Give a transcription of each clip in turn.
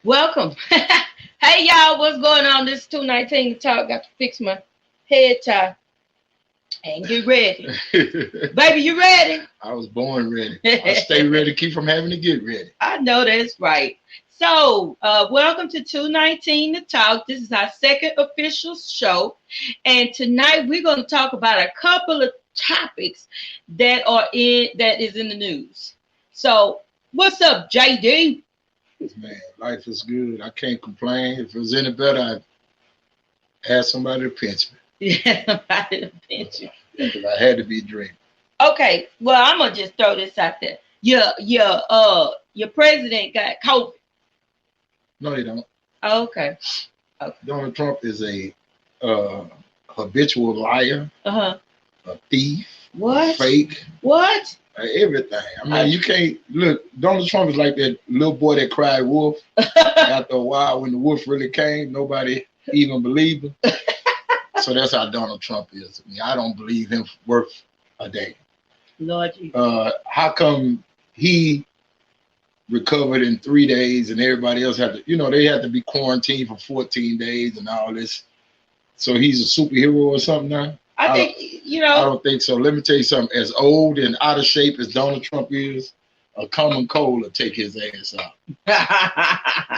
Welcome. Hey y'all, what's going on? This is 219 Talk. Got to fix my head tie and get ready. Baby, you ready? I was born ready. I stay ready, keep from having to get ready. I know that's right. So, welcome to 219 to Talk. This is our second official show. And tonight we're going to talk about a couple of topics that is in the news. So, what's up, JD? Man, life is good. I can't complain. If it was any better, I'd ask somebody to pinch me. Yeah, somebody to pinch you. Because I had to be dreaming. Okay, well, I'm gonna just throw this out there. Your president got COVID. No, they don't. Oh, okay. Donald Trump is a habitual liar, a thief, what? fake, what? Everything. I mean, you can't look. Donald Trump is like that little boy that cried wolf. After a while, when the wolf really came, nobody even believed him. So that's how Donald Trump is to me. I don't believe him worth a day. Lord Jesus. How come he recovered in 3 days and everybody else had to, they had to be quarantined for 14 days and all this. So he's a superhero or something now? I think, I don't think so. Let me tell you something. As old and out of shape as Donald Trump is, a common cold will take his ass out.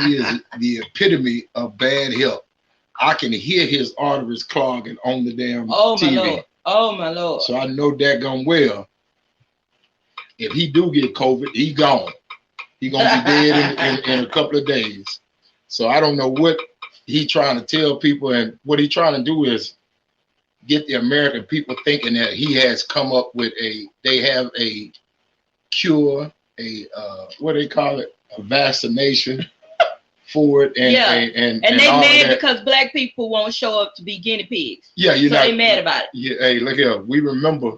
He is the epitome of bad health. I can hear his arteries clogging on the damn TV. My Lord. Oh, my Lord. So I know daggone well, if he do get COVID, he gone. He going to be dead in a couple of days. So I don't know what he trying to tell people, and what he trying to do is get the American people thinking that he has come up with they have a cure, what do they call it, a vaccination for it, and they mad because black people won't show up to be guinea pigs. Yeah, they mad about it. Yeah, hey, look here, we remember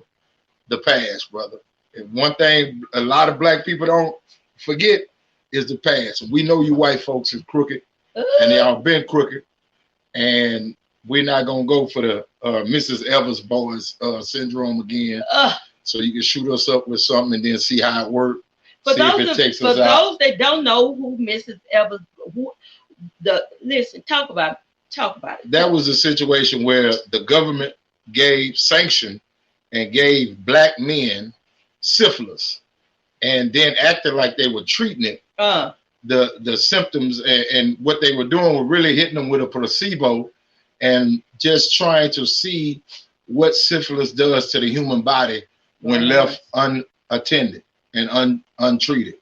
the past, brother. And one thing a lot of black people don't forget is the past. We know you white folks is crooked, and y'all been crooked, and we're not gonna go for the Mrs. Evers boys syndrome again. So you can shoot us up with something and then see how it works. For those that don't know who Mrs. Evers, listen, talk about it. That was a situation where the government gave sanction and gave black men syphilis, and then acted like they were treating it. The symptoms and what they were doing were really hitting them with a placebo, and just trying to see what syphilis does to the human body when left unattended and untreated.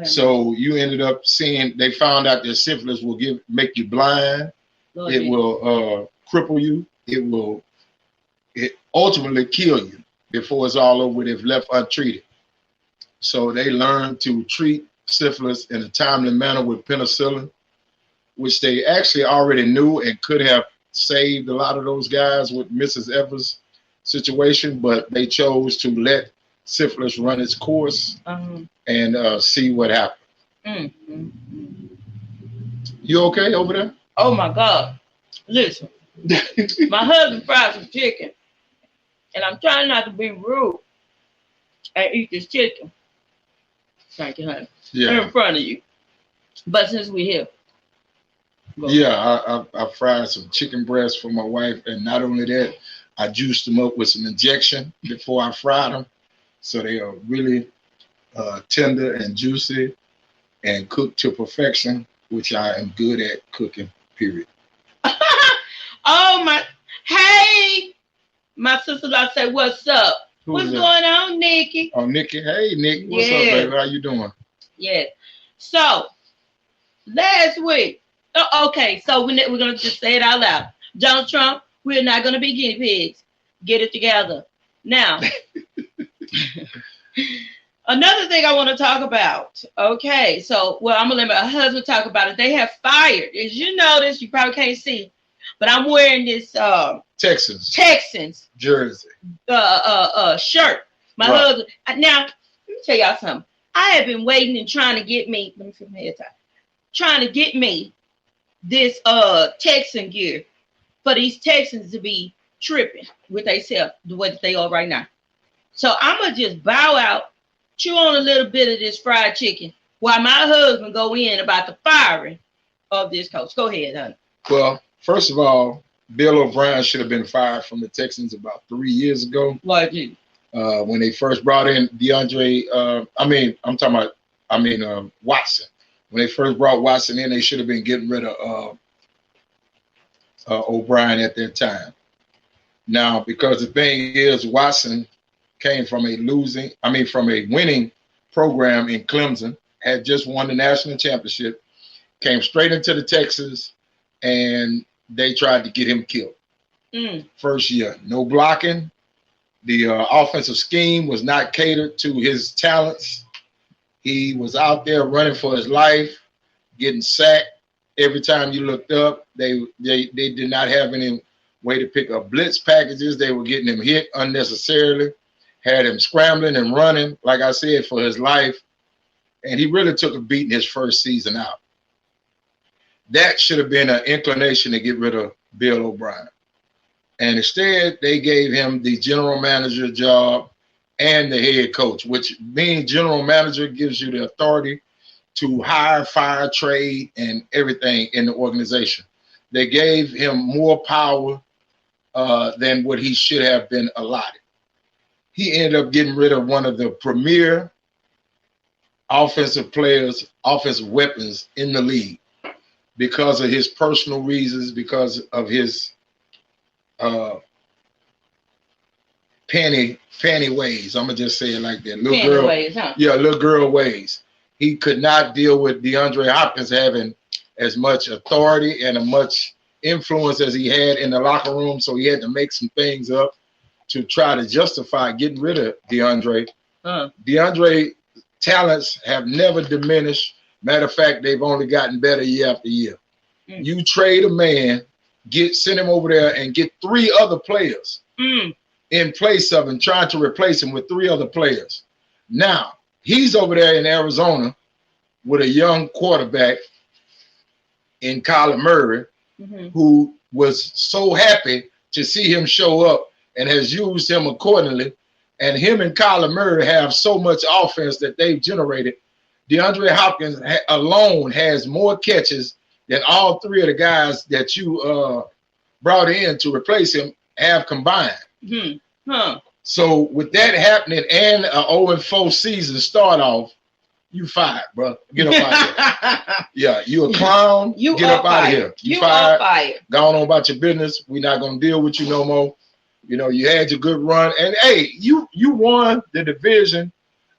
So you ended up seeing, they found out that syphilis will make you blind. It will cripple you. It ultimately kill you before it's all over if left untreated. So they learned to treat syphilis in a timely manner with penicillin, which they actually already knew and could have saved a lot of those guys with Mrs. Evers' situation, but they chose to let syphilis run its course and see what happened. You okay over there? Oh my God. Listen, my husband fried some chicken, and I'm trying not to be rude and eat this chicken. Thank you, honey. Yeah. In front of you. But since we're here. I fried some chicken breasts for my wife, and not only that, I juiced them up with some injection before I fried them, so they are really tender and juicy and cooked to perfection, which I am good at cooking, period. Oh my, hey, my sister-in-law said, what's up? What's going on, Nikki? Oh, Nikki, hey, Nick, what's up, baby? How you doing? Yeah. So, last week, okay, so we're going to just say it out loud. Donald Trump, we're not going to be guinea pigs. Get it together. Now, Another thing I want to talk about. Okay, so I'm gonna let my husband talk about it. They have fired. As you notice, you probably can't see, but I'm wearing this Texans jersey shirt. My husband. Now, let me tell y'all something. I have been waiting and trying to get me. Let me put my head top. Trying to get me this Texan gear for these Texans to be tripping with themselves the way that they are right now. So I'm gonna just bow out, chew on a little bit of this fried chicken while my husband go in about the firing of this coach. Go ahead, honey. Well, first of all, Bill O'Brien should have been fired from the Texans about 3 years ago. Why'd you? When they first brought in Watson. When they first brought Watson in, they should have been getting rid of O'Brien at that time. Now, because the thing is, Watson came from a winning program in Clemson, had just won the national championship, came straight into the Texans, and they tried to get him killed. First year, no blocking. The offensive scheme was not catered to his talents. He was out there running for his life, getting sacked every time you looked up. They did not have any way to pick up blitz packages. They were getting him hit unnecessarily, had him scrambling and running, like I said, for his life. And he really took a beating his first season out. That should have been an inclination to get rid of Bill O'Brien. And instead, they gave him the general manager job and the head coach, which being general manager gives you the authority to hire, fire, trade, and everything in the organization. They gave him more power than what he should have been allotted. He ended up getting rid of one of the premier offensive weapons in the league because of his personal reasons, because of his fanny ways. I'm gonna just say it like that. Little girl ways. He could not deal with DeAndre Hopkins having as much authority and as much influence as he had in the locker room, so he had to make some things up to try to justify getting rid of DeAndre. DeAndre talents have never diminished. Matter of fact, they've only gotten better year after year. You trade a man, send him over there and get 3 other players in place of him, trying to replace him with 3 other players. Now, he's over there in Arizona with a young quarterback in Kyler Murray, who was so happy to see him show up and has used him accordingly. And him and Kyler Murray have so much offense that they've generated. DeAndre Hopkins alone has more catches than all 3 of the guys that you brought in to replace him have combined. So with that happening and an 0-4 season start off, you fired, bro. Get up out of here. Yeah, you a clown. Get up out of here. You fired. Gone on about your business. We're not gonna deal with you no more. You know, you had your good run, and hey, you won the division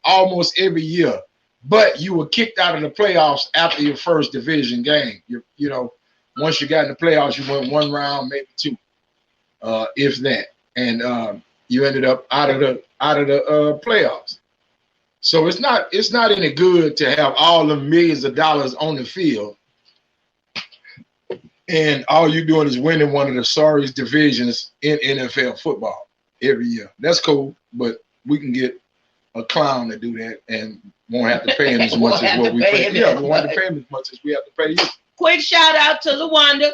almost every year, but you were kicked out of the playoffs after your first division game. You know, once you got in the playoffs, you went 1 round, maybe 2, if that, and you ended up out of the playoffs. So it's not any good to have all the millions of dollars on the field, and all you're doing is winning one of the sorriest divisions in NFL football every year. That's cool, but we can get a clown to do that and won't have to pay him as much as what we pay. Yeah, we won't have to pay him as much as we have to pay you. Quick shout out to LaWanda.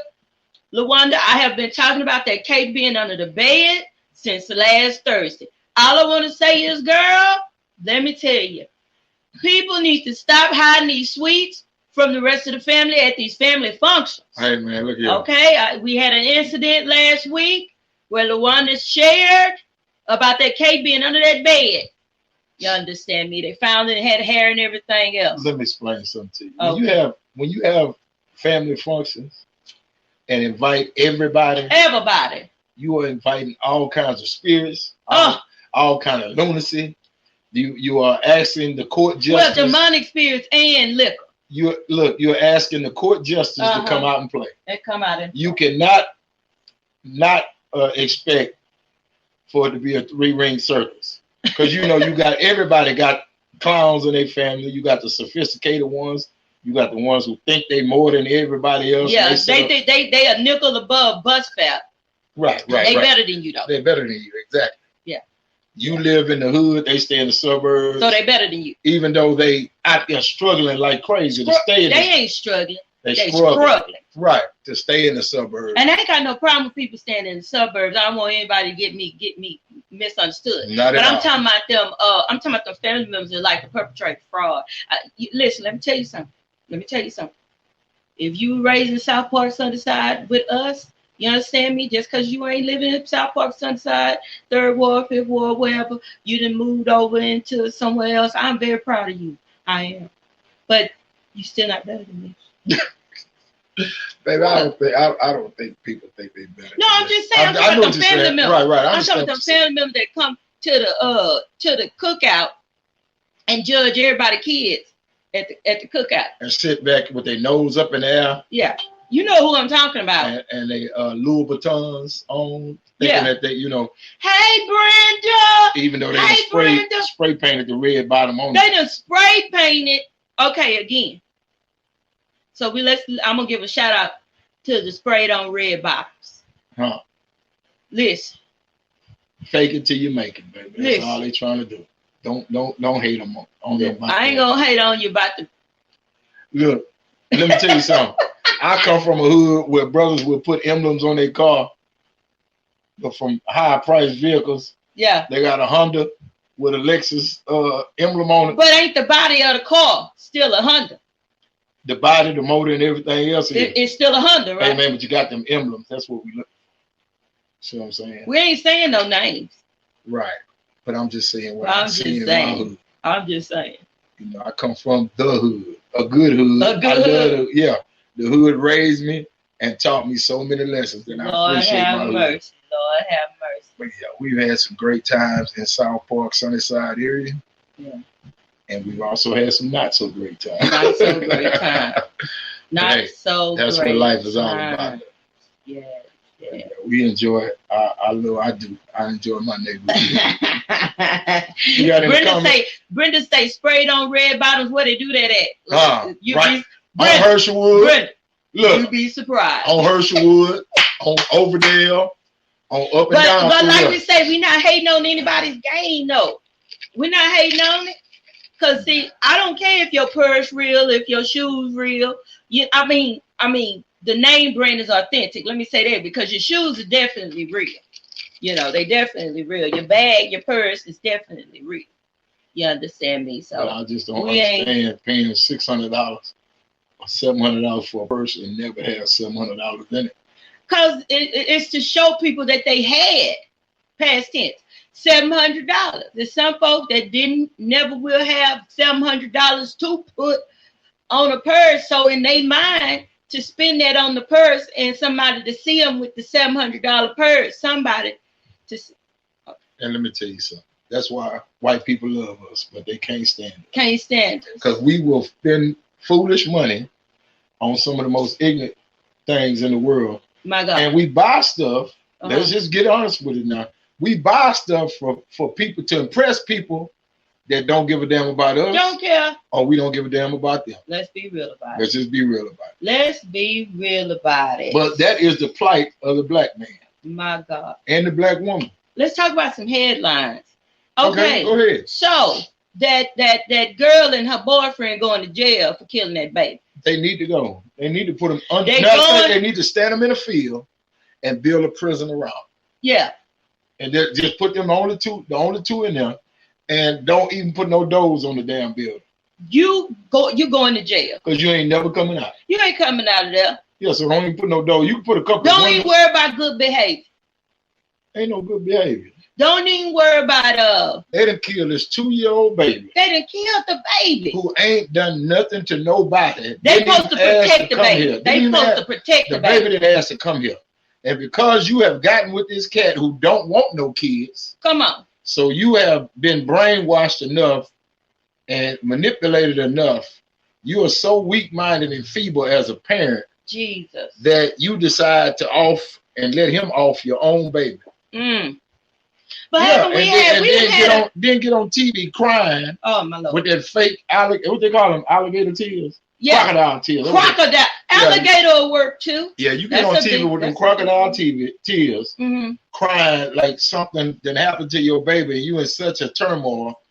LaWanda, I have been talking about that cake being under the bed since last Thursday. All I want to say is, girl, let me tell you, people need to stop hiding these sweets from the rest of the family at these family functions. Hey, man, look here. Okay, we had an incident last week where LaWanda shared about that cake being under that bed. You understand me? They found it, had hair and everything else. Let me explain something to you. Okay. When you have family functions and invite everybody, you are inviting all kinds of spirits, all kind of lunacy. You are asking the court justice. Well, demonic spirits and liquor. You're asking the court justice to come out and play. They come out and you cannot expect for it to be a 3-ring circus, because you know you got everybody got clowns in their family. You got the sophisticated ones. You got the ones who think they more than everybody else. Yeah, they a nickel above bus fare. Right. They better than you though. They better than you, exactly. Yeah. You live in the hood, they stay in the suburbs. So they better than you. Even though they out there struggling like crazy to stay in They ain't struggling. They struggling. Right. To stay in the suburbs. And I ain't got no problem with people staying in the suburbs. I don't want anybody to get me misunderstood. Not at all. I'm talking about them, I'm talking about the family members that like to perpetrate fraud. Listen, let me tell you something. If you raised in South Park Sunnyside with us, you understand me? Just because you ain't living in South Park Sunnyside, 3rd Ward, 5th Ward, wherever, you done moved over into somewhere else. I'm very proud of you. I am. But you still not better than me. Baby, I don't think people think they better. No, I'm just saying. I'm talking about the family members. Right. I'm talking about the family members that come to the cookout and judge everybody's kids at the cookout and sit back with their nose up in the air. Yeah, you know who I'm talking about. And they Louis Vuittons on, thinking that they, Hey, Brenda. Even though they spray painted the red bottom on. They done spray painted. Okay, again. So I'm gonna give a shout out to the sprayed on red bottoms. Huh. Listen. Fake it till you make it, baby. That's all they trying to do. Don't hate them on them. I ain't gonna hate on you about the. Look, let me tell you something. I come from a hood where brothers will put emblems on their car, but from high priced vehicles. Yeah. They got a Honda with a Lexus emblem on it. But ain't the body of the car still a Honda? The body, the motor, and everything else. It's still a Honda, right? Hey man, but you got them emblems. That's what we look for. See what I'm saying? We ain't saying no names. Right. But I'm just saying what I'm seeing in my hood. I'm just saying. I come from the hood. A good hood. The hood raised me and taught me so many lessons. And I appreciate my hood. Lord have mercy. But yeah, we've had some great times in South Park, Sunnyside area. Yeah. And we've also had some not so great times. Not so great times. That's what life is all about. Yeah. We enjoy it. I enjoy my neighborhood. Brenda say sprayed on red bottoms. Where they do that at? On Herschelwood. Brenda, look, you'd be surprised. On Herschelwood, on Overdale, on up and down. But like we say, we not hating on anybody's game, though. We're not hating on it. Cause see, I don't care if your purse real, if your shoes real. I mean, the name brand is authentic. Let me say that, because your shoes are definitely real. They definitely real. Your bag, your purse is definitely real. You understand me? So I just don't understand paying $600 or $700 for a purse and never have $700 in it. Cause it's to show people that they had, past tense, $700. There's some folk that never will have $700 to put on a purse. So in their mind, to spend that on the purse and somebody to see them with the $700 purse, somebody to. And let me tell you something. That's why white people love us, but they can't stand it. Can't stand it. Because we will spend foolish money on some of the most ignorant things in the world. My God. And we buy stuff. Let's just get honest with it now. We buy stuff for people, to impress people that don't give a damn about us. Don't care. Or we don't give a damn about them. Let's be real about it. Let's just be real about it. Let's be real about it. But that is the plight of the black man. My God. And the black woman. Let's talk about some headlines. Okay, go ahead. So that girl and her boyfriend going to jail for killing that baby. They need to go. They need to put them under. They need to stand them in a field and build a prison around. Yeah. And just put them the only two in there, and don't even put no doors on the damn building. You're going to jail. Because you ain't never coming out. You ain't coming out of there. Yeah, so don't even put no door. You can put a couple. Don't even worry about good behavior. Ain't no good behavior. Don't even worry about They done killed this 2-year-old baby. They done killed the baby. Who ain't done nothing to nobody. They supposed to protect the baby. They supposed to protect the baby. The baby that asked to come here. And because you have gotten with this cat who don't want no kids. Come on. So you have been brainwashed enough and manipulated enough. You are so weak-minded and feeble as a parent. Jesus. That you decide to off and let him off your own baby. But yeah, then get on TV crying. Oh my Lord. With that fake alligator, what they call them, alligator tears. Yeah. Crocodile tears. Crocodile. Alligator will work too. Yeah, you get on TV with them crocodile tears, mm-hmm. crying like something that happened to your baby, and you in such a turmoil,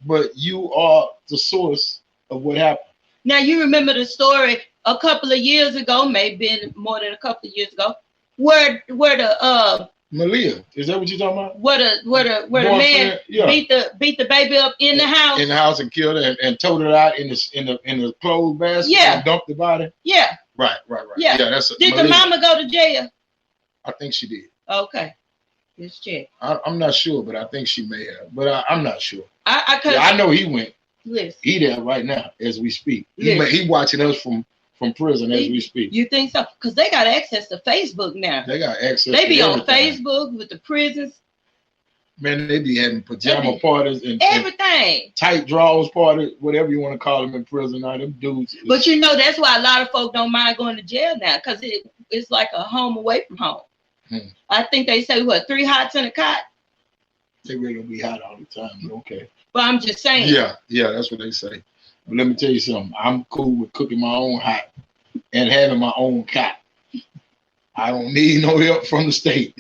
but you are the source of what happened. Now you remember the story a couple of years ago, maybe more than a couple of years ago, where the Malia, is that what you're talking about? Where the man beat the baby up in the house. In the house and killed her and towed her out in the clothes basket and dumped the body. Yeah. Right. Yeah, that's did Malia. The mama go to jail? I think she did. Okay. Let's check. I'm not sure, but I think she may have. But I'm not sure. I know he went. Listen. He there right now as we speak. He watching us from prison as we speak. You think so? Because they got access to Facebook now. They got access. They be to on Facebook with the prisons. Man, they be having pajama parties and everything. Tight draws parties, whatever you want to call them in prison. Now them dudes. But you know that's why a lot of folk don't mind going to jail now because it's like a home away from home. I think they say 3 hots in a cot. They really gonna be hot all the time. Okay. But I'm just saying. Yeah, that's what they say. But let me tell you something. I'm cool with cooking my own hot and having my own cot. I don't need no help from the state.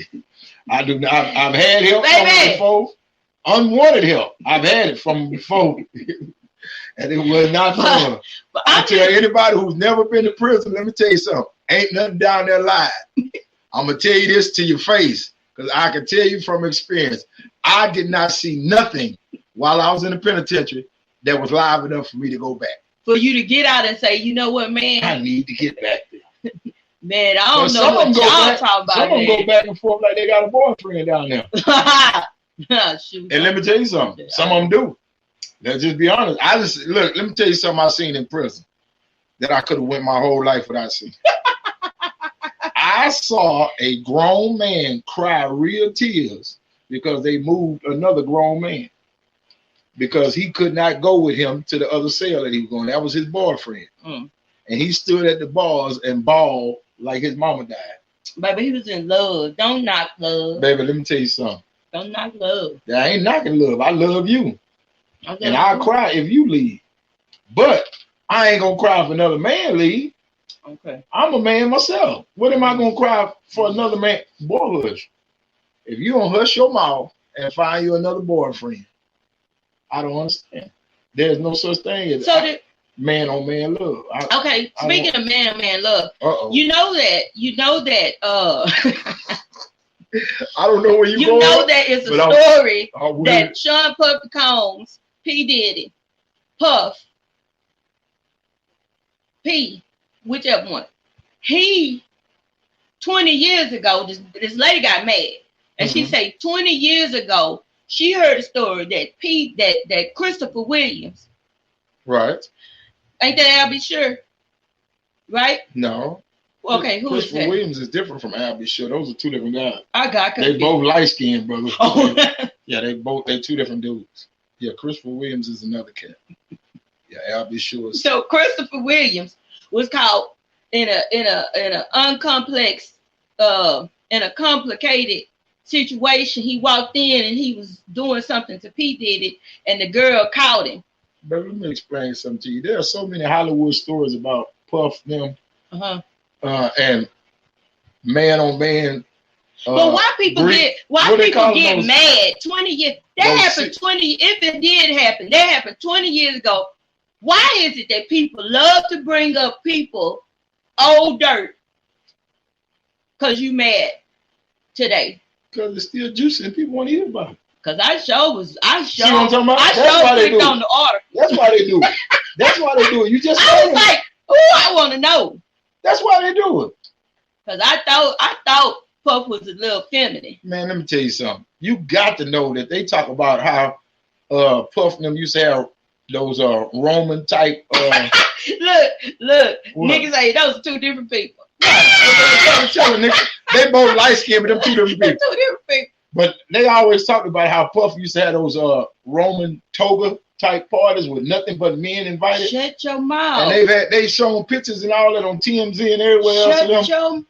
I do not. I've had help from before. Unwanted help. I've had it from before. And it was not fun. But I tell anybody who's never been to prison, let me tell you something. Ain't nothing down there live. I'm going to tell you this to your face because I can tell you from experience. I did not see nothing while I was in the penitentiary that was live enough for me to go back. For you to get out and say, you know what, man? I need to get back there. Man, I don't know what y'all talking about. Some of them go back and forth like they got a boyfriend down there. And let me tell you something. Some of them do. Let's just be honest. Let me tell you something I seen in prison that I could have went my whole life without seeing. I saw a grown man cry real tears because they moved another grown man because he could not go with him to the other cell that he was going. That was his boyfriend. And he stood at the bars and bawled like his mama died. Baby, he was in love. Don't knock love. Baby, let me tell you something. Don't knock love. I ain't knocking love. I love you. And I'll cry if you leave. But I ain't going to cry if another man leave. Okay. I'm a man myself. What am I going to cry for another man? Boy, hush. If you don't hush your mouth and find you another boyfriend, I don't understand. There's no such thing as man on man love. Speaking of man on man love, you know that I don't know where you going. You know that it's a story that Sean Puffy Combs, P. Diddy, Puff, P, whichever one. He 20 years ago, this lady got mad. And she said 20 years ago, she heard a story that Christopher Williams. Right. Ain't that Albie Sure? Right? No. Okay, who is that? Christopher Williams is different from Albie Sure. Those are two different guys. They both light-skinned brothers. Oh. Yeah, they two different dudes. Yeah, Christopher Williams is another cat. Yeah, Albie Sure. So Christopher Williams was caught in a complicated situation. He walked in and he was doing something to P. Diddy, and the girl caught him. But let me explain something to you. There are so many Hollywood stories about Puff them and man on man. But why people get mad? 20 years that happened. 20 if it did happen, that happened 20 years ago. Why is it that people love to bring up people old dirt? Cause you mad today. Because it's still juicy and people want to hear about it. Cause I clicked on the article. That's why they do it. That's why they do it. You just I was like, I want to know. That's why they do it. Cause I thought Puff was a little feminine. Man, let me tell you something. You got to know that they talk about how Puff and them used to have those Roman type. Look, niggas say those are two different people. They both light skinned, but them two different people. But they always talked about how Puff used to have those Roman toga type parties with nothing but men invited. Shut your mouth. And they shown pictures and all that on TMZ and everywhere else. Shut your mouth.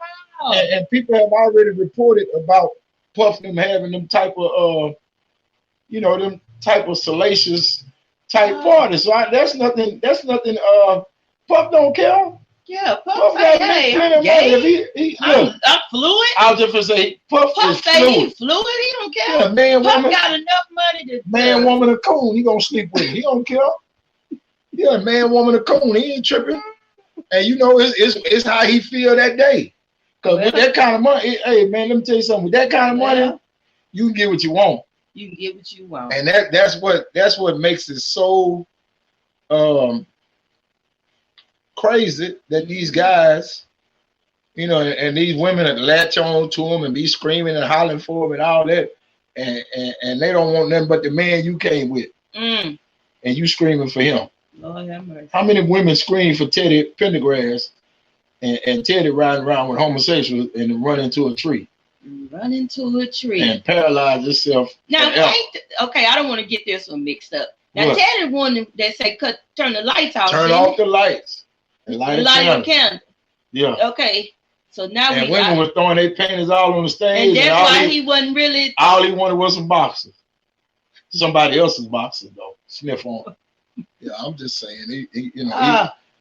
And people have already reported about Puff them having them type of them type of salacious type parties. So that's nothing. Puff don't care. Yeah, Puff got I'm fluid. I was just gonna say Puff is say fluid. He fluid. He don't care. Yeah, man, Puff woman, got enough money to man, woman, a coon. He gonna sleep with it. He don't care. Yeah, man, woman, a coon. He ain't tripping. And it's how he feel that day. Cause with that kind of money, hey man, let me tell you something. With that kind of money, you can get what you want. You can get what you want. And that's what makes it so crazy that these guys, and these women latch on to them and be screaming and hollering for them and all that, and they don't want nothing but the man you came with, and you screaming for him. Lord have mercy. How many women scream for Teddy Pendergrass and Teddy riding around with homosexuals and run into a tree? Run into a tree and paralyze yourself. Now, okay, I don't want to get this one mixed up. Now, Teddy one that say turn the lights off. Turn off the lights. And light a candle. Yeah. Okay. So now and women were throwing their panties all on the stage. And that's why he wasn't really. All he wanted was some boxers. Somebody else's boxers though. Sniff on them. Yeah, I'm just saying. He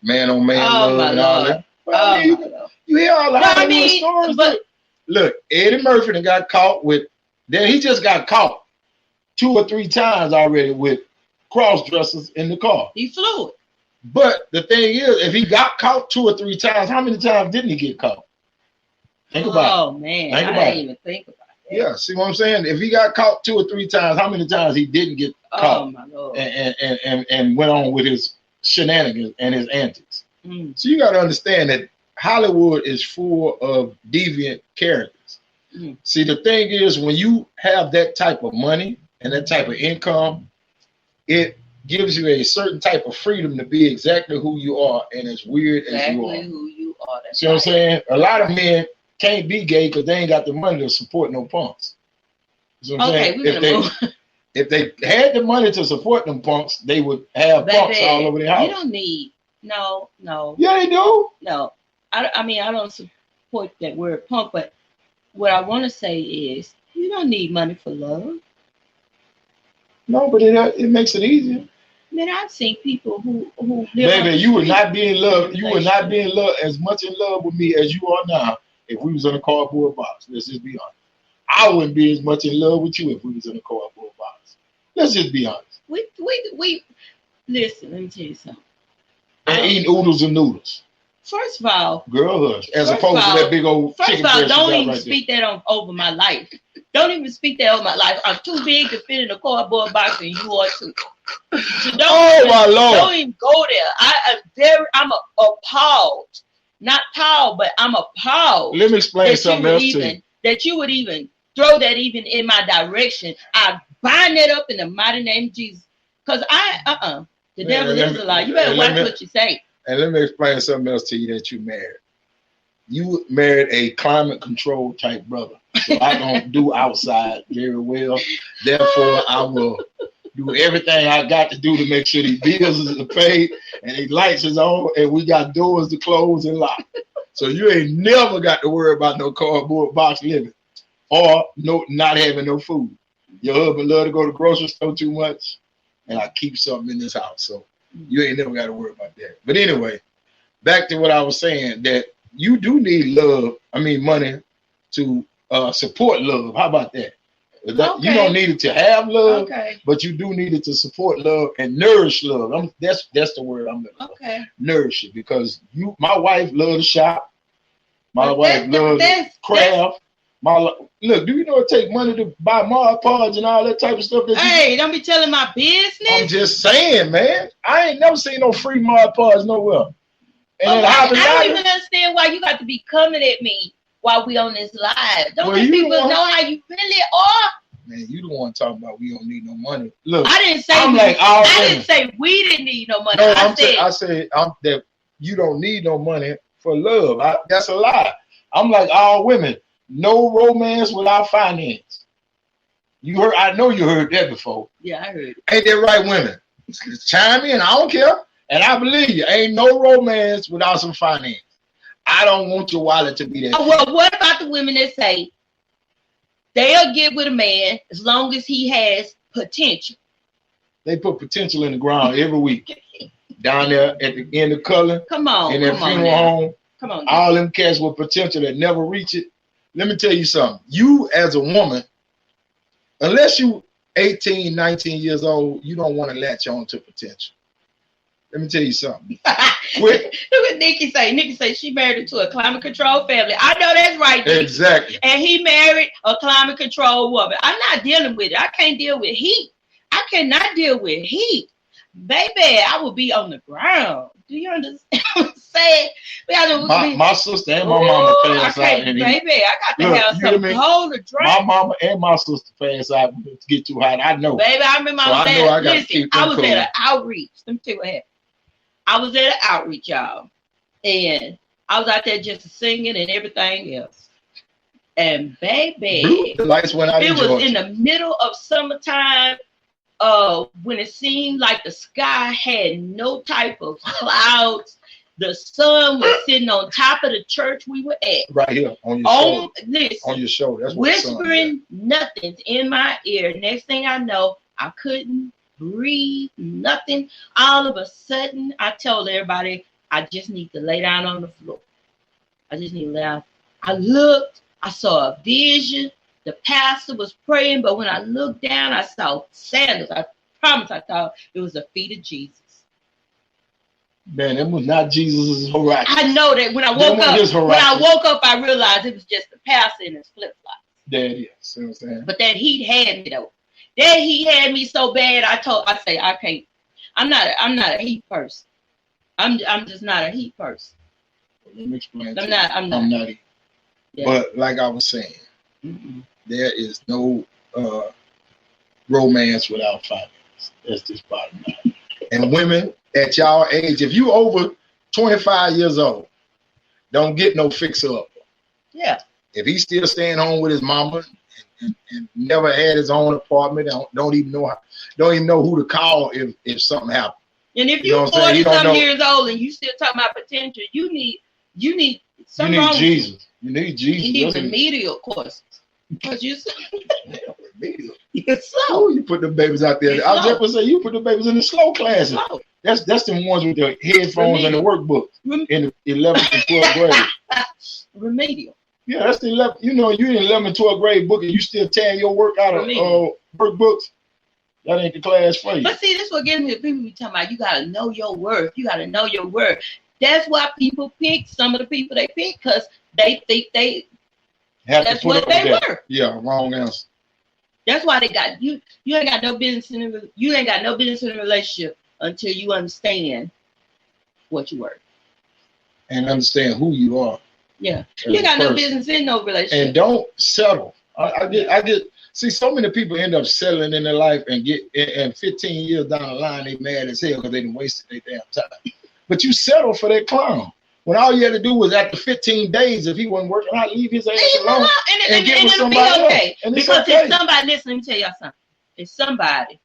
man on man love and all that. But you hear all the Hollywood stories. But look, Eddie Murphy done got caught with. Then he just got caught 2 or 3 times already with cross dressers in the car. He flew it. But the thing is, if he got caught 2 or 3 times, how many times didn't he get caught? Think about it. Oh man, I didn't even think about that. Yeah, see what I'm saying? If he got caught 2 or 3 times, how many times he didn't get caught? Oh my Lord. And went on with his shenanigans and his antics. So you got to understand that Hollywood is full of deviant characters. See, the thing is, when you have that type of money and that type of income, it gives you a certain type of freedom to be exactly who you are and as weird as you are. Exactly who you are. See what I'm saying? A lot of men can't be gay because they ain't got the money to support no punks. See what I'm saying? If they had the money to support them punks, they would have punks all over their house. You don't need no. Yeah, they do. No, I mean I don't support that word punk, but what I want to say is you don't need money for love. No, but it makes it easier. Man, I've seen people who live. Baby, you would not be in love. You would not be in love as much in love with me as you are now if we was in a cardboard box. Let's just be honest. I wouldn't be as much in love with you if we was in a cardboard box. Let's just be honest. We listen. Let me tell you something. And eating oodles and noodles. First of all, girl hush. As opposed to that big old chicken breast. First of all, don't even speak that over my life. Don't even speak that over my life. I'm too big to fit in a cardboard box, and you are too. So my Lord! Don't even go there. I'm appalled. Not tall, but I'm appalled. Let me explain something else to you. That you would even throw that even in my direction. I bind it up in the mighty name of Jesus. Because the devil is a lie. You better watch what you say. And let me explain something else to you that you married. You married a climate control type brother. So I don't do outside very well. Therefore, I will do everything I got to do to make sure these bills are paid and these lights is on and we got doors to close and lock. So you ain't never got to worry about no cardboard box living or not having no food. Your husband love to go to the grocery store too much and I keep something in this house. So you ain't never got to worry about that. But anyway, back to what I was saying, that you do need money to support love. How about that? Okay. You don't need it to have love, but you do need it to support love and nourish love. That's the word I'm looking for. Nourish it, because my wife loves to shop. My wife loves to craft. Look, do you know it take money to buy Mod Podge and all that type of stuff? Don't be telling my business. I'm just saying, man. I ain't never seen no free Mod Podge nowhere. And I don't even understand why you got to be coming at me while we on this live. Don't people know how you really are? Man, you don't want to talk about we don't need no money. Look, I didn't say we didn't need no money. No, I said that you don't need no money for love. That's a lie. I'm like all women. No romance without finance. I know you heard that before. Yeah, I heard it. Ain't that right, women? Chime in. I don't care. And I believe you. Ain't no romance without some finance. I don't want your wallet to be that. Well, what about the women that say they'll get with a man as long as he has potential. They put potential in the ground every week. Down there at the end of Color. Come on. In their funeral home. Come on. All them cats with potential that never reach it. Let me tell you something. You as a woman, unless you 18, 19 years old, you don't want to latch on to potential. Let me tell you something. Look what Nikki say. Nikki say she married into a climate control family. I know that's right, Nikki. Exactly. And he married a climate control woman. I'm not dealing with it. I can't deal with heat. I cannot deal with heat. Baby, I will be on the ground. Do you understand what I'm saying? My sister and my mama passed out. Baby, I got to have some cold to drink. My mama and my sister passed out to get too hot. I know. Baby, I remember I was at an outreach. Let me tell you what happened. I was at an outreach, y'all. And I was out there just singing and everything else. And baby, the lights went out. It was in the middle of summertime. When it seemed like the sky had no type of clouds, the sun was sitting on top of the church we were at. Right here on your show. Listen, on your show. That's whispering nothing's in my ear. Next thing I know, I couldn't breathe, nothing. All of a sudden, I told everybody, I just need to lay down on the floor. I just need to lay down. I looked, I saw a vision. The pastor was praying, but when I looked down, I saw sandals. I promise I thought it was the feet of Jesus. Man, that was not Jesus' horizon. I know that when I woke up, I realized it was just the pastor in his flip-flops. There it is. See what I'm saying? But that heat had me though. That heat had me so bad. I can't. I'm not a heat person. I'm just not a heat person. Let me explain. I'm not. Yeah. But like I was saying, there is no romance without finance. That's just bottom line. And women at y'all age, if you over 25 years old, don't get no fixer up. Yeah. If he's still staying home with his mama and never had his own apartment, don't even know who to call if something happens. And if you're 40-some years old and you still talking about potential, you need something wrong. Jesus. You need Jesus. You need remedial courses. Because you remedial. You're slow. You put the babies out there. I was just gonna say you put the babies in the slow classes. Slow. That's the ones with the headphones and the workbooks in the 11th and 12th grade. Remedial. Yeah, that's the 11th. You know, you're in 11th and 12th grade book and you still tearing your work out of workbooks. That ain't the class for you. But see, this is what getting people be talking about. You gotta know your worth. You gotta know your worth. That's why people pick some of the people they pick because they think that's what they were. Yeah, wrong answer. That's why they got you. You ain't got no business in a relationship until you understand what you worth and understand who you are. Yeah, you got no business in no relationship. And don't settle. I get. See, so many people end up settling in their life and 15 years down the line they mad as hell because they done wasted their damn time. But you settle for that clown. When all you had to do was after 15 days, if he wasn't working out, leave his ass alone and get with somebody else. And because there's somebody, listen, let me tell y'all something. There's somebody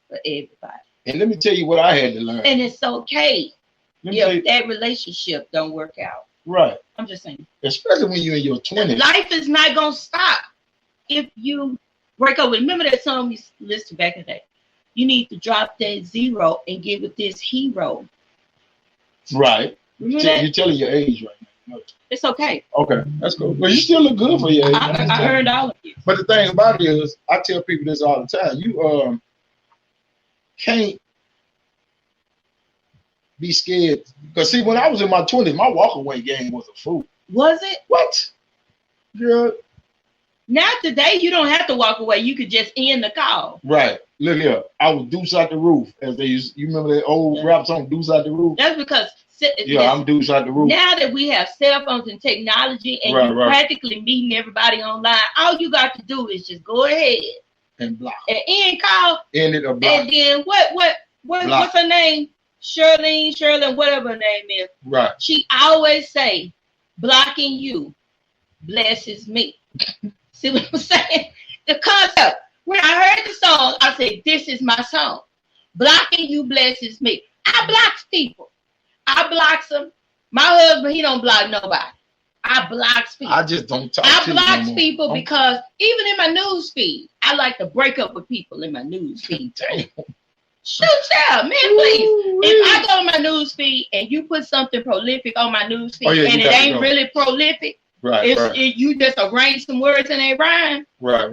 for everybody. And let me tell you what I had to learn. And it's okay if that relationship don't work out. Right. I'm just saying. Especially when you're in your 20s. Life is not going to stop if you break up with. Remember that song we listened back in the day? You need to drop that zero and get with this hero. Right. You're telling your age right now. It's okay. Okay, that's cool. But you still look good for your age. I heard all of you. But the thing about it is, I tell people this all the time. You can't be scared. Because see, when I was in my 20s, my walk-away game was a fool. Was it? What? Girl. Now today, you don't have to walk away. You could just end the call. Right. Look here. I was deuce out the roof. As they used. You remember that old rap song, Deuce Out the Roof? That's because I'm deuce out the roof. Now that we have cell phones and technology and you're practically meeting everybody online, all you got to do is just go ahead and block. And end call. End it or block. And then what's her name? Shirley, whatever her name is. Right. She always say, blocking you blesses me. See what I'm saying? The concept. When I heard the song, I said, this is my song. Blocking you blesses me. I blocks people. I blocks them. My husband, he don't block nobody. I block people. I just don't talk I to block no people because even in my news feed, I like to break up with people in my news feed. Shoot, yeah, man, please. If I go to my news feed and you put something prolific on my news feed and it ain't really prolific, you just arrange some words and they rhyme. Right.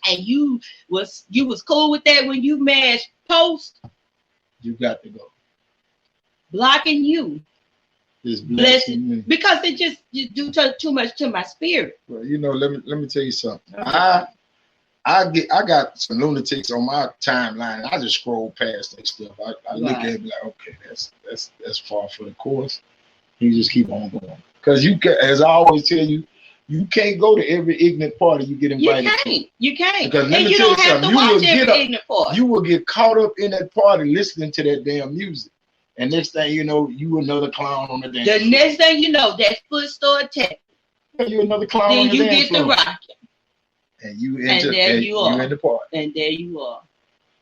And you was cool with that when you mashed post. You got to go. Blocking you. Is blessing me. Because it just you do too much to my spirit. Well, you know, let me tell you something. Okay. I got some lunatics on my timeline. I just scroll past that stuff. I look at it like, okay, that's far for the course. You just keep on going. Because you can, as I always tell you, you can't go to every ignorant party you get invited to. You can't. Because and you don't have to watch every ignorant party. You will get caught up in that party listening to that damn music. And next thing you know, you another clown on the dance floor. The next thing you know, that foot start tapping. You another clown on the dance floor. Then you get the rocking. And you enter, and you are. In the party. And there you are.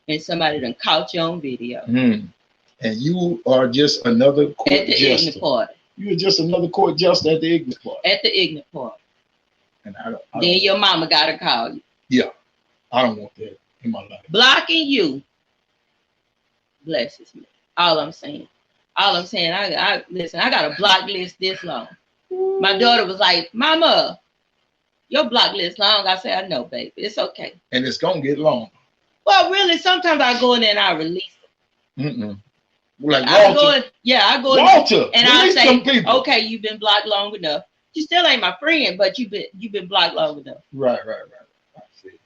And somebody done caught you on video. And you are just another court at the jester. Ignorant party. You are just another court jester at the ignorant party. At the ignorant party. And then your mama gotta call you. Yeah. I don't want that in my life. Blocking you blesses me. All I'm saying, I listen, I got a block list this long. My daughter was like, Mama, your block list long. I said, I know, baby. It's okay. And it's going to get long. Well, really, sometimes I go in there and I release it. Like Walter. I go Walter, in and I say, okay, you've been blocked long enough. You still ain't my friend, but you've been blocked long enough. Right. I see.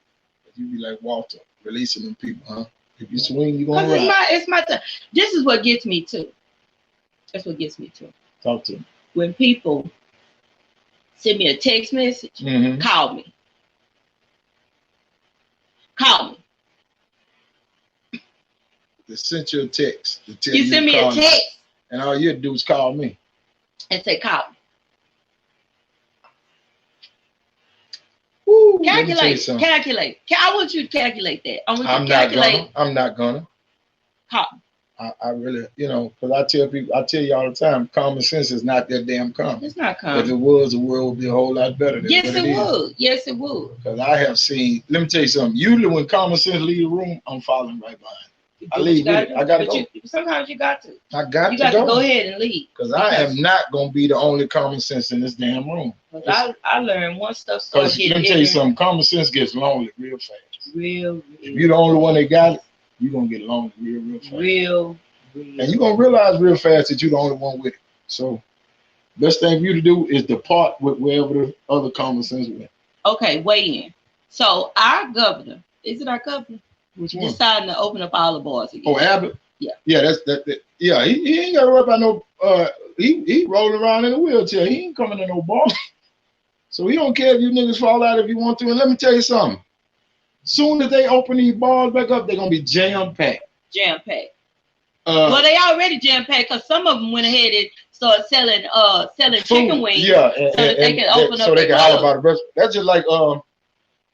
But you be like Walter, releasing them people, huh? If you swing, you're going to ride. It's my time. This is what gets me too. That's what gets me too. Talk to me. When people send me a text message, call me. They sent you a text. To tell you send me a text. And all you do is call me. And say, call me. Woo, calculate. I want you to calculate that. I'm not gonna. Call. I really, because I tell you all the time, common sense is not that damn common. It's not common. If it was, the world would be a whole lot better. Yes, it would. Because I have seen, let me tell you something. Usually when common sense leave the room, I'm following right behind. I leave with it. I gotta go. Sometimes you got to. You got to go ahead and leave. Because I am not gonna be the only common sense in this damn room. I learned once stuff starts getting. Let me tell you something. Common sense gets lonely real fast. Real. If you're the only one that got it, you're gonna get lonely real fast. Real. And you're gonna realize real fast that you're the only one with it. So, best thing for you to do is depart with wherever the other common sense went. Okay, weigh in. So our governor, is it our governor? Which one? Deciding to open up all the bars again. Oh, Abbott? Yeah. Yeah, that. Yeah, he ain't got to worry about no. He rolling around in a wheelchair. He ain't coming to no bar. So he don't care if you niggas fall out if you want to. And let me tell you something. Soon as they open these bars back up, they're gonna be jam-packed. Well, they already jam-packed because some of them went ahead and started selling food, chicken wings. Yeah, so that they can open up. So they can holler about the restaurant. That's just like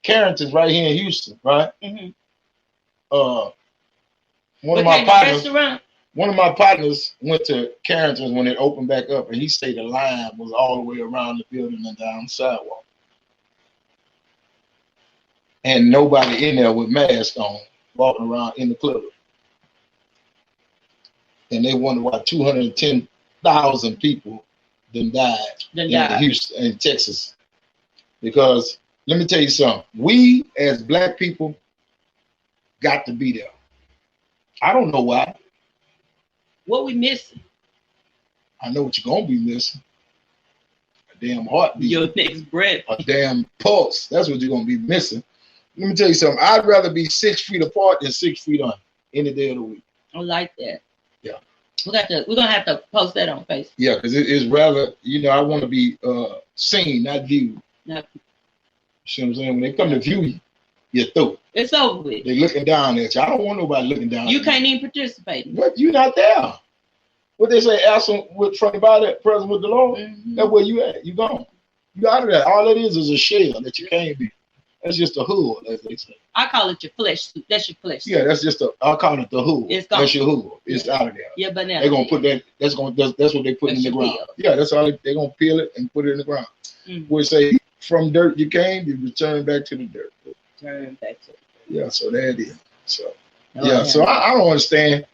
Carrington's right here in Houston, right? One of my partners went to Carrington's when it opened back up, and he said the line was all the way around the building and down the sidewalk, and nobody in there with masks on, walking around in the club. And they wonder why 210,000 people died in Houston, in Texas, because let me tell you something. We as black people got to be there. I don't know why. What we missing? I know what you're gonna be missing. A damn heartbeat. Your next breath. A damn pulse. That's what you're gonna be missing. Let me tell you something. I'd rather be 6 feet apart than 6 feet under any day of the week. I like that. Yeah. We're gonna have to post that on Facebook. Yeah, because it is rather, I want to be seen, not viewed. You see what I'm saying? When they come to view you, you're through. It's over with. They're looking down at you. I don't want nobody looking down. You can't even participate. What? You're not there. What they say, absent from the body, present with the Lord. That's where you at. You gone. You out of that. All it is a shell that you can't be. That's just a hood, as they say. I call it your flesh suit. That's your flesh suit. Yeah, that's just I call it the hood. That's your hood. It's out of there. Yeah, but now they're gonna put that. That's what they put in the ground. Peel. Yeah, that's all they're gonna peel it and put it in the ground. We say from dirt you came, you return back to the dirt. Turn back to the dirt. Yeah, so there it is. So so I don't understand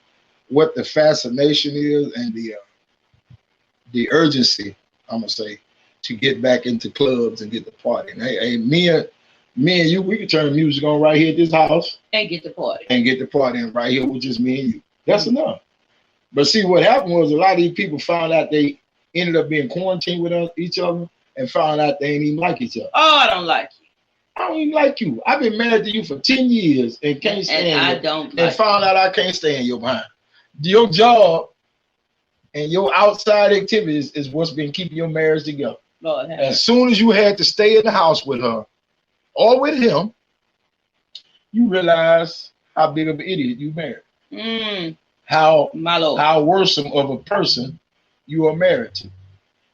what the fascination is and the urgency, I'm gonna say, to get back into clubs and get the party. And hey, me and you, we can turn the music on right here at this house and get the party. And get the party in right here with just me and you. That's enough. But see, what happened was a lot of these people found out they ended up being quarantined with each other and found out they ain't even like each other. Oh, I don't like you. I don't even like you. I've been married to you for 10 years and can't stand you. And I don't like and found out I can't stand your behind. Your job and your outside activities is what's been keeping your marriage together. Lord, as soon as you had to stay in the house with her or with him, you realize how big of an idiot you married. How worrisome of a person you are married to.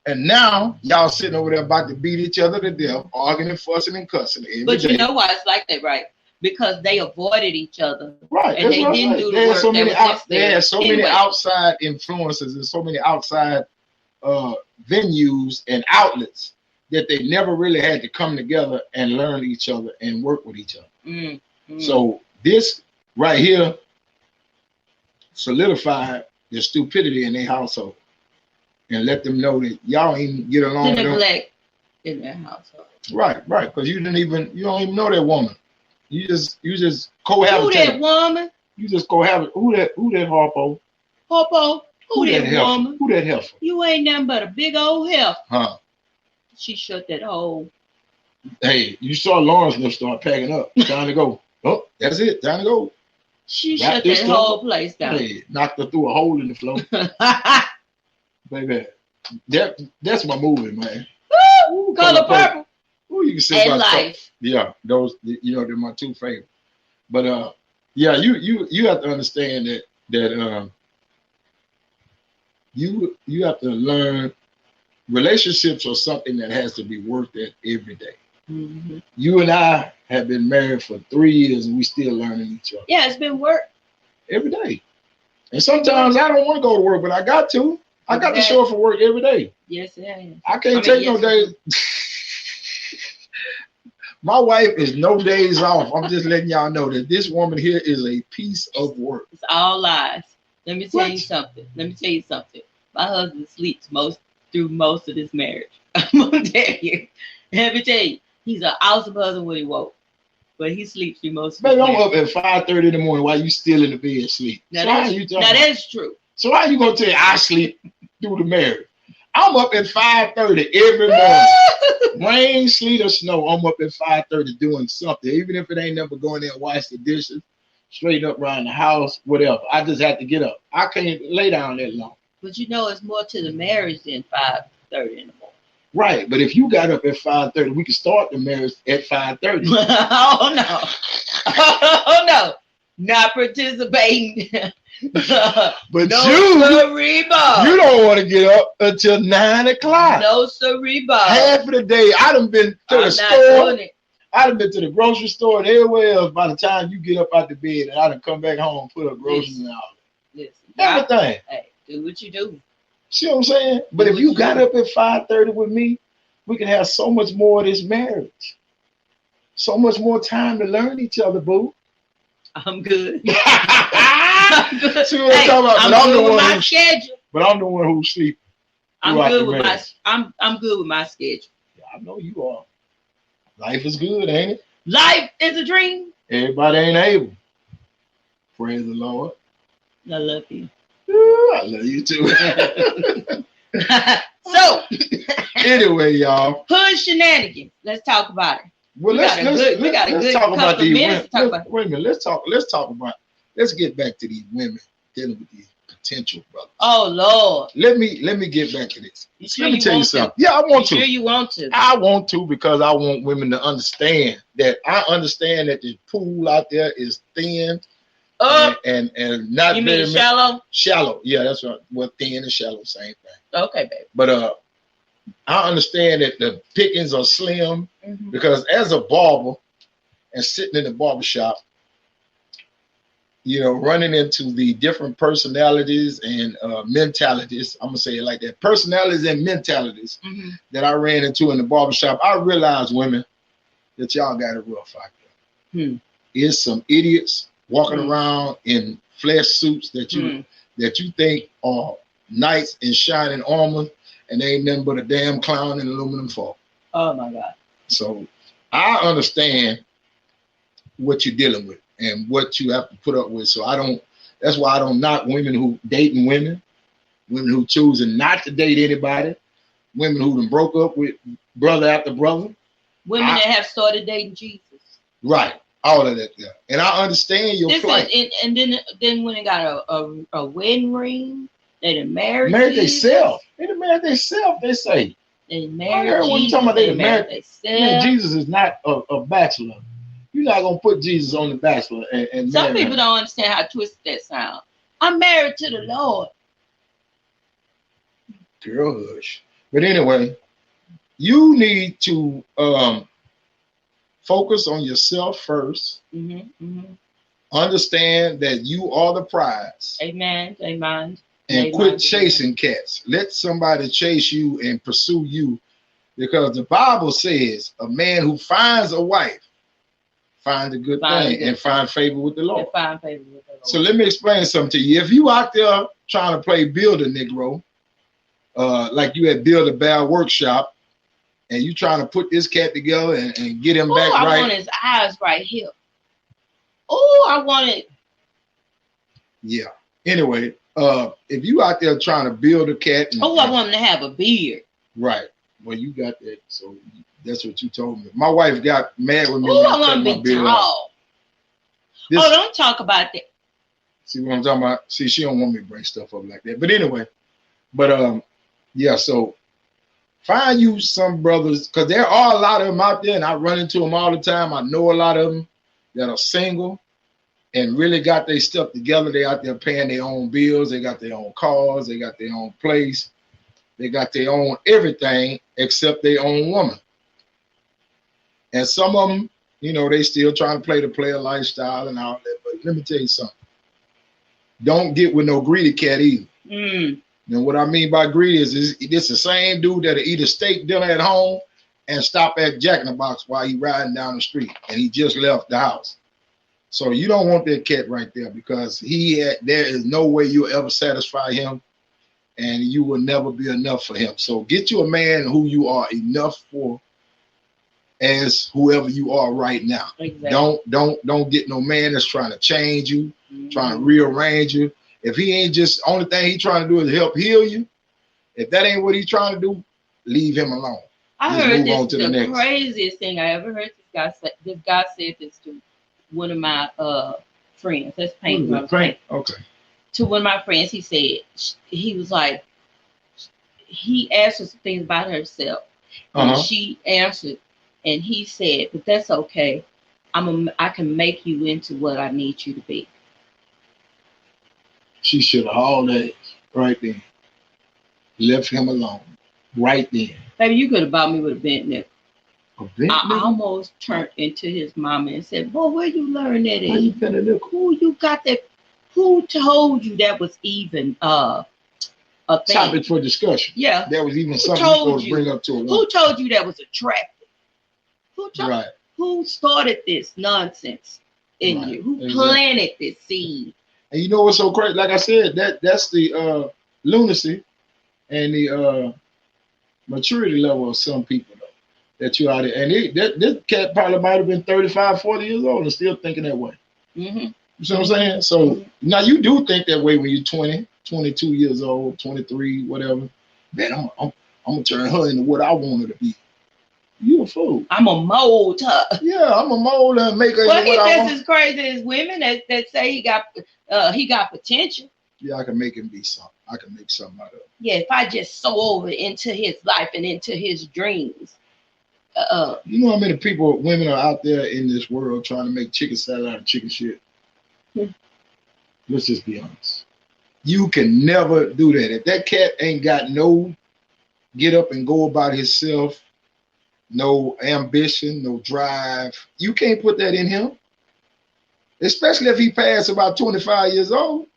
And now y'all sitting over there about to beat each other to death, arguing and fussing and cussing every But day. You know why it's like that, right? Because they avoided each other. Right. And they didn't do the work. They had so many outside influences and so many outside venues and outlets that they never really had to come together and learn each other and work with each other. So this right here solidified the stupidity in their household and let them know that y'all ain't get along. The neglect in their household. Right, because you don't even know that woman. You just cohabitate. Who that woman? You just cohabit. Who that Harpo? Harpo? Who that woman? Who that heifer? You ain't nothing but a big old heifer. Huh? She shut that hole. Hey, you saw Lawrence start packing up. Time to go. Oh, that's it. Time to go. She shut that whole place down. Hey, knocked her through a hole in the floor. Baby, that's my movie, man. Woo! Color Purple. Who you can say and Life. Yeah, those they're my two favorites. But you have to understand that you have to learn relationships are something that has to be worked at every day. You and I have been married for 3 years and we still learning each other. Yeah, it's been work every day. And sometimes I don't want to go to work, but I got to. I got to show up for work every day. Yes, it is. I can't take no days. My wife is no days off. I'm just letting y'all know that this woman here is a piece of work. It's all lies. Let me tell you something. My husband sleeps through most of this marriage. I'm gonna tell you. Let me tell you, he's an awesome husband when he woke, but he sleeps through most of Baby, I'm up at 5:30 in the morning while you still in the bed asleep. Now that's true. So how you gonna tell you I sleep through the marriage? I'm up at 5:30 every morning. Rain, sleet, or snow, I'm up at 5:30 doing something. Even if it ain't never going there and wash the dishes, straight up around the house, whatever. I just have to get up. I can't lay down that long. But it's more to the marriage than 5:30 in the morning. Right, but if you got up at 5:30, we could start the marriage at 5:30. Oh no. Oh no. Not participating. But no, you don't want to get up until 9 o'clock. No, sirree, Bob. Half of the day, I done been to the store. I done been to the grocery store and everywhere else by the time you get up out the bed, and I done come back home, put up groceries and all that. Everything. Hey, do what you do. See what I'm saying? But if you got up at 5:30 with me, we can have so much more of this marriage. So much more time to learn each other, boo. I'm good. See what I'm talking about? I'm good with my schedule. But I'm the one who sleeps. I'm good with my schedule. Yeah, I know you are. Life is good, ain't it? Life is a dream. Everybody ain't able. Praise the Lord. I love you. Ooh, I love you too. So anyway, y'all. Hood shenanigans. Let's talk about it. Well, let's talk about these women. Wait a minute. Let's get back to these women dealing with these potential brothers. Oh Lord. Let me get back to this. Let me tell you something. Yeah, I want to. Sure you want to. I want to because I want women to understand that the pool out there is thin. And not you mean shallow? Shallow. Yeah, that's right. Well, thin and shallow, same thing. Okay, baby. But I understand that the pickings are slim because as a barber, and sitting in the barbershop, running into the different personalities and mentalities. I'm gonna say it like that: personalities and mentalities that I ran into in the barbershop. I realized, women, that y'all got it rough out there. It's some idiots walking around in flesh suits that you think are knights in shining armor, and they ain't nothing but a damn clown in aluminum foil. Oh my God! So I understand what you're dealing with and what you have to put up with. So that's why I don't knock women who dating women who choosing not to date anybody, women who done broke up with brother after brother. Women that have started dating Jesus. Right. All of that. Yeah. And I understand your plight. And then when they got a wedding ring, they done married themselves. They done married themselves, they say. They married Jesus. Talking about they married themselves. Jesus is not a bachelor. You're not gonna put Jesus on the bachelor and some people don't understand how twisted that sounds. I'm married to the Lord. Girl, hush. But anyway, you need to focus on yourself first. Understand that you are the prize. Amen. Amen. And quit chasing cats. Let somebody chase you and pursue you, because the Bible says a man who finds a wife find a good thing and find favor with the Lord. So let me explain something to you. If you out there trying to play Builder Negro, like you at Build a Bear Workshop, and you trying to put this cat together and get him back right. I want his eyes right here. Oh, I want it. Yeah. Anyway, if you out there trying to build a cat. I want him to have a beard. Right. Well, you got that. So that's what you told me. My wife got mad with me. Oh, I want to be tall. Don't talk about that. See what I'm talking about? See, she don't want me to bring stuff up like that. But anyway, yeah, so find you some brothers, because there are a lot of them out there, and I run into them all the time. I know a lot of them that are single and really got their stuff together. They out there paying their own bills. They got their own cars. They got their own place. They got their own everything except their own woman. And some of them, they still trying to play the player lifestyle and all that. But let me tell you something. Don't get with no greedy cat either. And what I mean by greedy is it's the same dude that'll eat a steak dinner at home and stop at Jack in the Box while he riding down the street and he just left the house. So you don't want that cat right there, because there is no way you'll ever satisfy him, and you will never be enough for him. So get you a man who you are enough for as whoever you are right now. Exactly. Don't get no man that's trying to change you, trying to rearrange you. If he ain't just, only thing he trying to do is help heal you. If that ain't what he's trying to do, leave him alone. I heard this the craziest thing I ever heard. This guy said this to one of my friends. Let's paint my friend. Okay. To one of my friends, he said, he was like, he asked her some things about herself, and she answered, and he said, but that's okay. I can make you into what I need you to be. She should have hauled that right then. Left him alone right then. Baby, you could have bought me with a Bentley. I almost turned into his mama and said, boy, where you learn that at? You look? Who you got that? Who told you that was even a thing? Topic for discussion. Yeah. That was even something you're supposed to bring up to a woman. Who told you that was attractive? Right. Who started this nonsense in you? Who planted this seed? And you know what's so crazy? Like I said, that's the lunacy and the maturity level of some people, though, that you out there. And this cat probably might have been 35, 40 years old and still thinking that way. You see what I'm saying? So now you do think that way when you're 20, 22 years old, 23, whatever. Man, I'm going to turn her into what I want her to be. You a fool. I'm a mold her. Yeah, I'm a mold her and make her into what I want. Well, he's just as crazy as women that say he got potential. Yeah, I can make him be something. I can make something out of it. Yeah, if I just sow over into his life and into his dreams. You know how many women are out there in this world trying to make chicken salad out of chicken shit? Let's just be honest. You can never do that. If that cat ain't got no get up and go about himself, no ambition, no drive. You can't put that in him. Especially if he passed about 25 years old.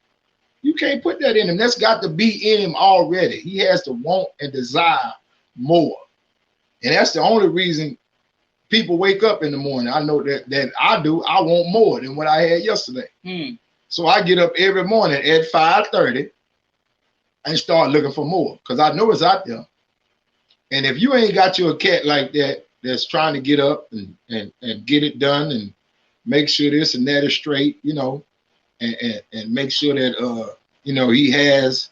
You can't put that in him. That's got to be in him already. He has to want and desire more. And that's the only reason people wake up in the morning. I know that I do. I want more than what I had yesterday. So I get up every morning at 5:30 and start looking for more because I know it's out there. And if you ain't got you a cat like that that's trying to get up and get it done and make sure this and that is straight, you know, and make sure that you know, he has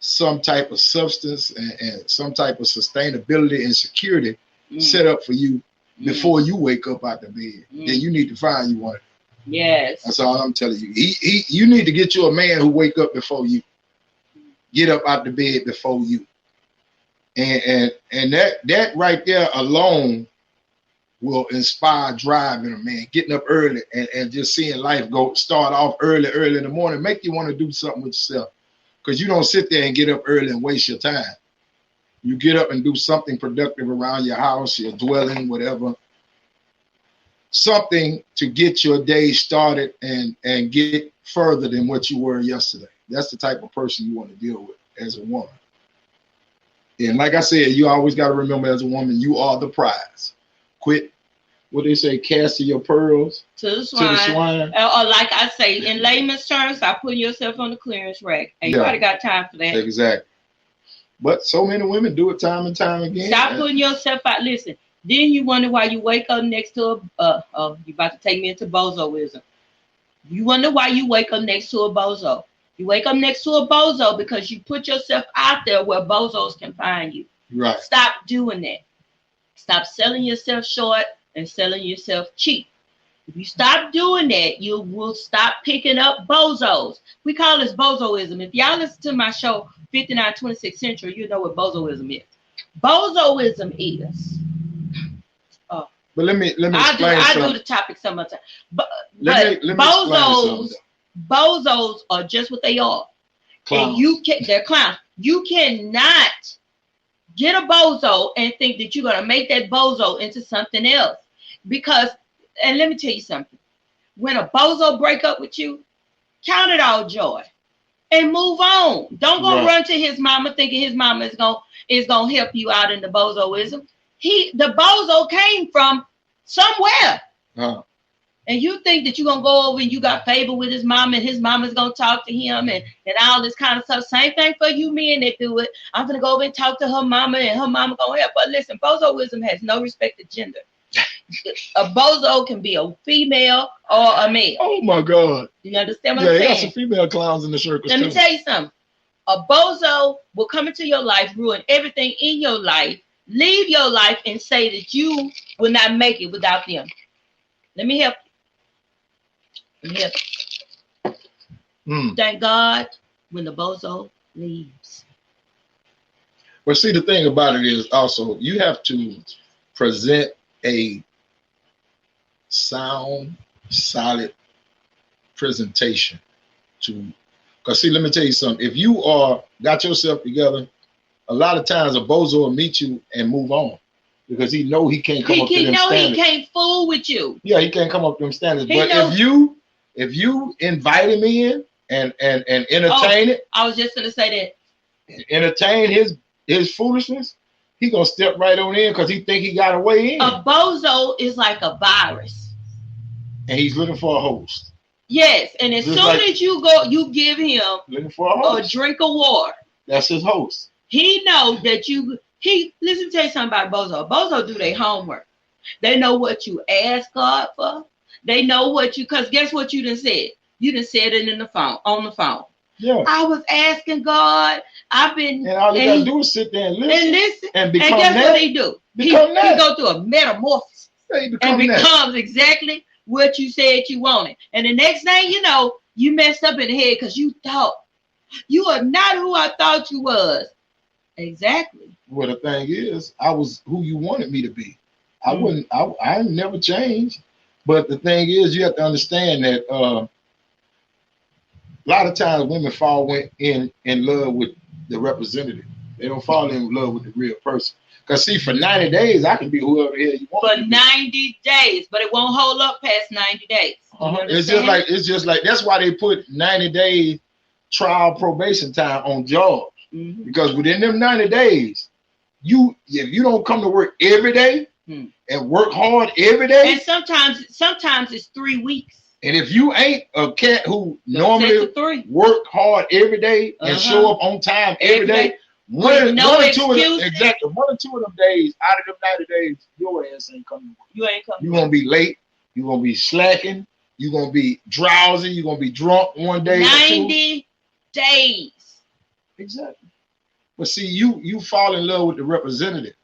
some type of substance and some type of sustainability and security set up for you before you wake up out the bed, then you need to find you one. Yes. That's all I'm telling you. You need to get you a man who wake up before you. Get up out the bed before you. And that right there alone will inspire drive in a man. Getting up early and just seeing life start off early in the morning, make you want to do something with yourself. Because you don't sit there and get up early and waste your time. You get up and do something productive around your house, your dwelling, whatever. Something to get your day started and get further than what you were yesterday. That's the type of person you want to deal with as a woman. And like I said, you always got to remember as a woman, you are the prize. Quit, what they say, casting your pearls to the swine. Or like I say, in layman's terms, stop putting yourself on the clearance rack. Ain't nobody got time for that. Exactly. But so many women do it time and time again. Stop putting yourself out. Listen, then you wonder why you wake up next to a, you about to take me into bozoism. You wonder why you wake up next to a bozo. You wake up next to a bozo because you put yourself out there where bozos can find you. Right. Stop doing that. Stop selling yourself short and selling yourself cheap. If you stop doing that, you will stop picking up bozos. We call this bozoism. If y'all listen to my show, 5926 Central, you know what bozoism is. Bozoism is. But let me explain I do the topic some other time. But bozos are just what they are. Clowns. And they're clowns. You cannot get a bozo and think that you're gonna make that bozo into something else. Because, and let me tell you something. When a bozo break up with you, count it all joy and move on. Don't go run to his mama thinking his mama is gonna help you out in the bozoism. The bozo came from somewhere. And you think that you're going to go over and you got favor with his mama and his mama's going to talk to him and all this kind of stuff. Same thing for you men that do it. I'm going to go over and talk to her mama and her mama going to help. But listen, bozoism has no respect to gender. A bozo can be a female or a male. Oh, my God. You understand what I'm saying? Yeah, got some female clowns in the circus. Let me tell you something. A bozo will come into your life, ruin everything in your life, leave your life and say that you will not make it without them. Let me help you. Thank God when the bozo leaves. Well, see, the thing about it is also you have to present a sound, solid presentation because see, let me tell you something. If you got yourself together, a lot of times a bozo will meet you and move on because he know he can't come up to them standards. He can't fool with you. Yeah, he can't come up to them standards. But if you invite him in and entertain it. I was just gonna say that. Entertain his foolishness, he gonna step right on in because he think he got a way in. A bozo is like a virus. And he's looking for a host. Yes, and as soon as you go, you give him looking for a host. A drink of water. That's his host. He knows that listen, tell you something about bozo. Bozo do their homework. They know what you ask God for. They know what because guess what you done said? You done said it on the phone. Yeah. I was asking God. And all you gotta do is sit there and listen. And become guess that. What he do? He go through a metamorphosis. And becomes exactly what you said you wanted. And the next thing you know, you messed up in the head because you thought you are not who I thought you was. Exactly. Well, the thing is, I was who you wanted me to be. I never changed. But the thing is, you have to understand that a lot of times women fall in love with the representative. They don't fall in love with the real person. Cause see, for 90 days, I can be whoever the hell you want. For 90 days, but it won't hold up past 90 days. It's just like that's why they put 90 days trial probation time on jobs. Mm-hmm. Because within them 90 days, if you don't come to work every day and work hard every day, and sometimes it's 3 weeks. And if you ain't a cat who normally work hard every day and show up on time every day, one or two of them days out of them 90 days, your ass ain't coming to work. You ain't coming. You're gonna be late. You're gonna be slacking. You're gonna be drowsy. You're gonna be drunk one day. 90 days. Exactly. But see, you fall in love with the representative,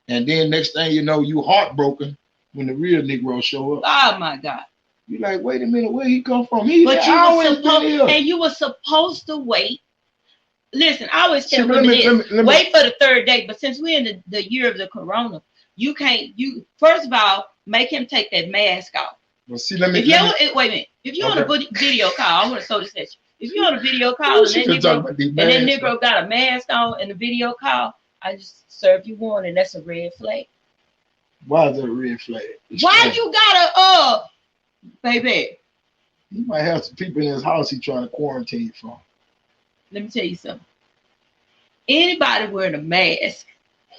and then next thing you know, you heartbroken when the real Negro show up. Oh my God. You're like, wait a minute, where he come from? You were supposed to wait. Listen, I always tell women this, wait for the third date. But since we're in the year of the corona, you can't. First of all, make him take that mask off. Well, see, wait a minute. If you're on a video call, I want to show this at you. If you're on a video call and that Negro got a mask on in the video call, I just serve you one, and that's a red flag. Why is that a red flag? Why you gotta baby? He might have some people in his house he's trying to quarantine from. Let me tell you something. Anybody wearing a mask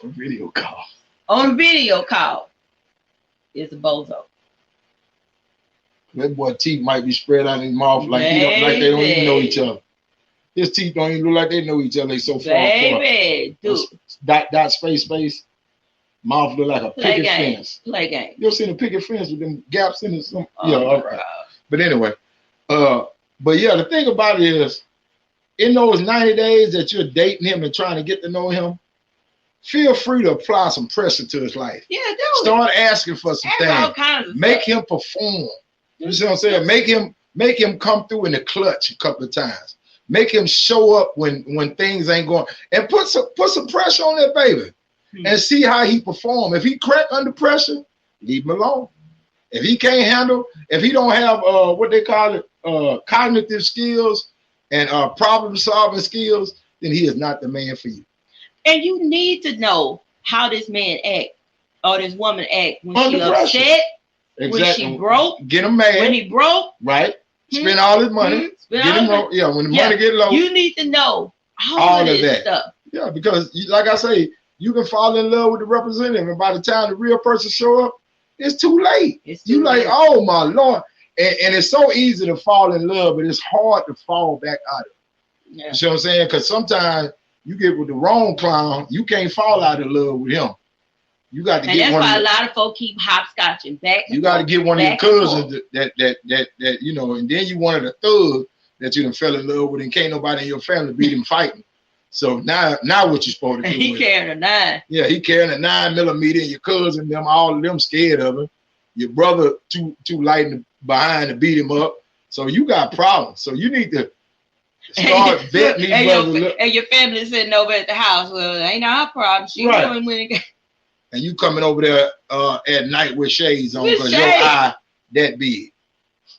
on a video call is a bozo. That boy teeth might be spread out in his mouth like they don't even know each other. His teeth don't even look like they know each other. They so far apart. Dot space. Mouth look like a picket fence. Play game. You ever seen a picket fence with them gaps in it? All right. But anyway, but yeah, the thing about it is, in those 90 days that you're dating him and trying to get to know him, feel free to apply some pressure to his life. Yeah, do Start asking for some things. Make him perform. You see what I'm saying? Make him come through in the clutch a couple of times. Make him show up when things ain't going, and put some pressure on that baby. And see how he perform. If he crack under pressure, leave him alone. If he can't handle, if he don't have what they call it, cognitive skills and problem solving skills, then he is not the man for you. And you need to know how this man act or this woman act when under she pressure. Upset, exactly. When she broke, get him mad. When he broke, right? Spend all his money. Get him low. Yeah, when the money get low, you need to know all of that stuff. Yeah, because like I say, you can fall in love with the representative, and by the time the real person show up, it's too late. Like, oh my Lord. And it's so easy to fall in love, but it's hard to fall back out of it. Yeah. You see what I'm saying? Because sometimes you get with the wrong clown, you can't fall out of love with him. You got to get one. And that's why a lot of folk keep hopscotching back. You got to get one of your cousins that you know, and then you wanted a thug that you done fell in love with, and can't nobody in your family beat him fighting. So now what you supposed to do? He carrying a 9. Yeah, he carrying a 9mm, and your cousin, all of them scared of him. Your brother too light behind to beat him up. So you got problems. So you need to start vetting these brothers. And your family sitting over at the house. Well, ain't our problem. She doing when it. And you coming over there at night with shades on because your eye that big.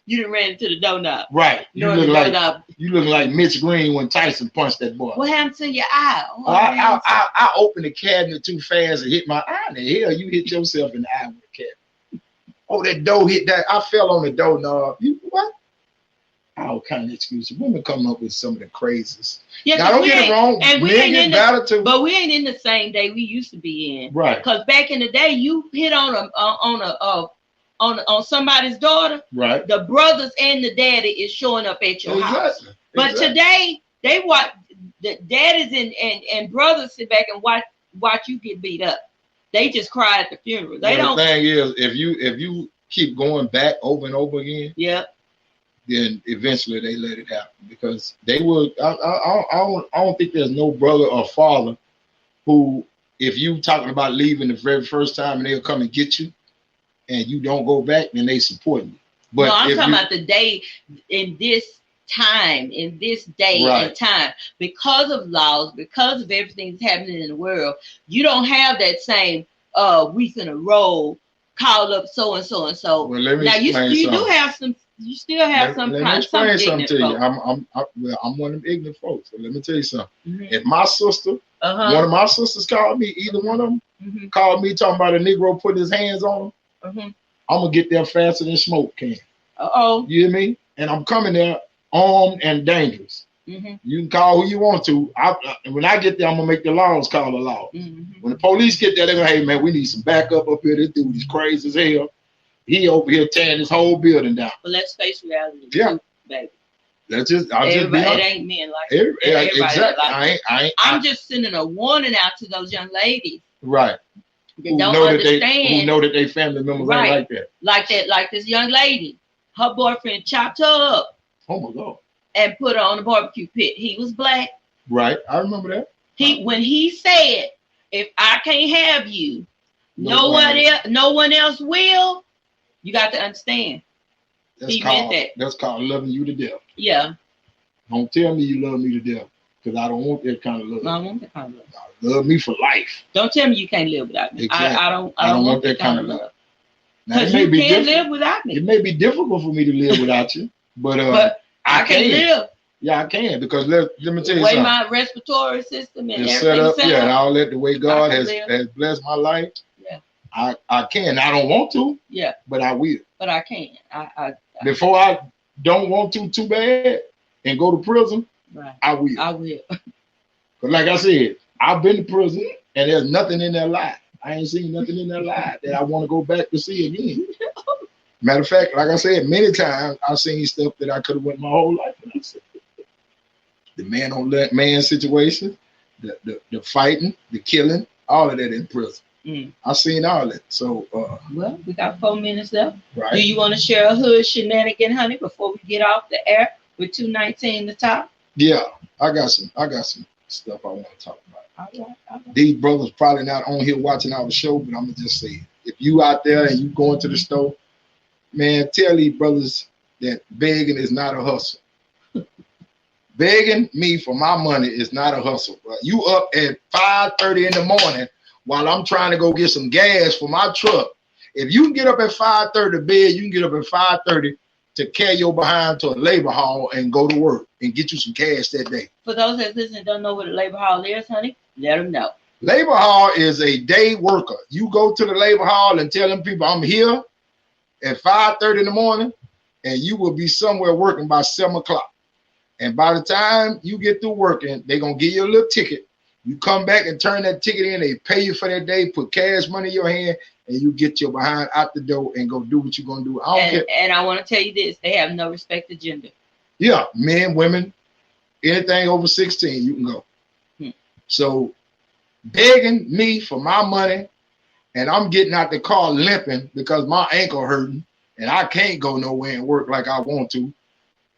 You done ran into the doorknob. Right. You look like Mitch Green when Tyson punched that boy. What happened to your eye? I opened the cabinet too fast and hit my eye. The hell, you hit yourself in the eye with the cabinet. Oh, that door hit that. I fell on the doorknob. You what? All kind of excuses. Women come up with some of the craziest. Yeah, now, don't get it wrong. And we ain't in the same day we used to be in. Right. Because back in the day, you hit on somebody's daughter, right? The brothers and the daddy is showing up at your house. But today, they watch the daddies and brothers sit back and watch you get beat up. They just cry at the funeral. They don't. The thing is, if you keep going back over and over again, then eventually they let it happen because they will. I don't think there's no brother or father who, if you talking about leaving the very first time and they'll come and get you, and you don't go back, then they support you. But no, I'm talking about the day in this time, and time, because of laws, because of everything that's happening in the world, you don't have that same week in a row, call up so and so and so. Well, let me now you do have some. You still have some. Let me explain something to you. I'm one of them ignorant folks. So let me tell you something. Mm-hmm. If my sister One of my sisters called me. Either one of them called me talking about a Negro putting his hands on them. I'm gonna get there faster than smoke can. You hear me? And I'm coming there armed and dangerous. You can call who you want to. When I get there, I'm gonna make the laws call the law. When the police get there, they're gonna, hey man, we need some backup up here. This dude is crazy as hell. He over here tearing this whole building down. But let's face reality, too, baby. That's just. It ain't men like that. Exactly. Like I'm just sending a warning out to those young ladies. Right. Who don't understand. Who know that they family members ain't like that. Like this young lady. Her boyfriend chopped her up. Oh my God. And put her on the barbecue pit. He was black. Right. I remember that. When he said, if I can't have you, no one else will, you got to understand. He meant that. That's called loving you to death. Yeah. Don't tell me you love me to death, because I don't want that kind of love. No, I want that kind of love. Love me for life. Don't tell me you can't live without me. Exactly. I don't want that kind of love. Because you can't live without me. It may be difficult for me to live without you, but I can live. Yeah, I can, because let me tell you something. The way my respiratory system and everything set up, and all that, the way God has blessed my life. Yeah. I can. I don't want to. Yeah. But I will. But I can. Before I don't want to too bad and go to prison, I will. I will. But like I said, I've been to prison and there's nothing in their life. I ain't seen nothing in their life that I want to go back to see again. Matter of fact, like I said, many times I've seen stuff that I could have went my whole life without seeing. The man on man situation, the fighting, the killing, all of that in prison. I've seen all that. So well, we got 4 minutes left. Right. Do you want to share a hood shenanigan, honey, before we get off the air with 219 the top? Yeah, I got some stuff I want to talk about. All right. These brothers probably not on here watching our show, but I'm gonna just say it. If you out there and you going to the store, man, tell these brothers that begging is not a hustle. Begging me for my money is not a hustle. Bro. You up at 5:30 in the morning while I'm trying to go get some gas for my truck. If you can get up at 5:30 to bed, you can get up at 5:30 to carry your behind to a labor hall and go to work and get you some cash that day. For those that listen and don't know what a labor hall is, honey, let them know. Labor hall is a day worker. You go to the labor hall and tell them people, I'm here at 5:30 in the morning, and you will be somewhere working by 7 o'clock. And by the time you get through working, they're going to give you a little ticket. You come back and turn that ticket in. They pay you for that day, put cash money in your hand, and you get your behind out the door and go do what you're going to do. I don't care. And I want to tell you this. They have no respect to gender. Yeah, men, women, anything over 16, you can go. So begging me for my money, and I'm getting out the car limping because my ankle hurting, and I can't go nowhere and work like I want to.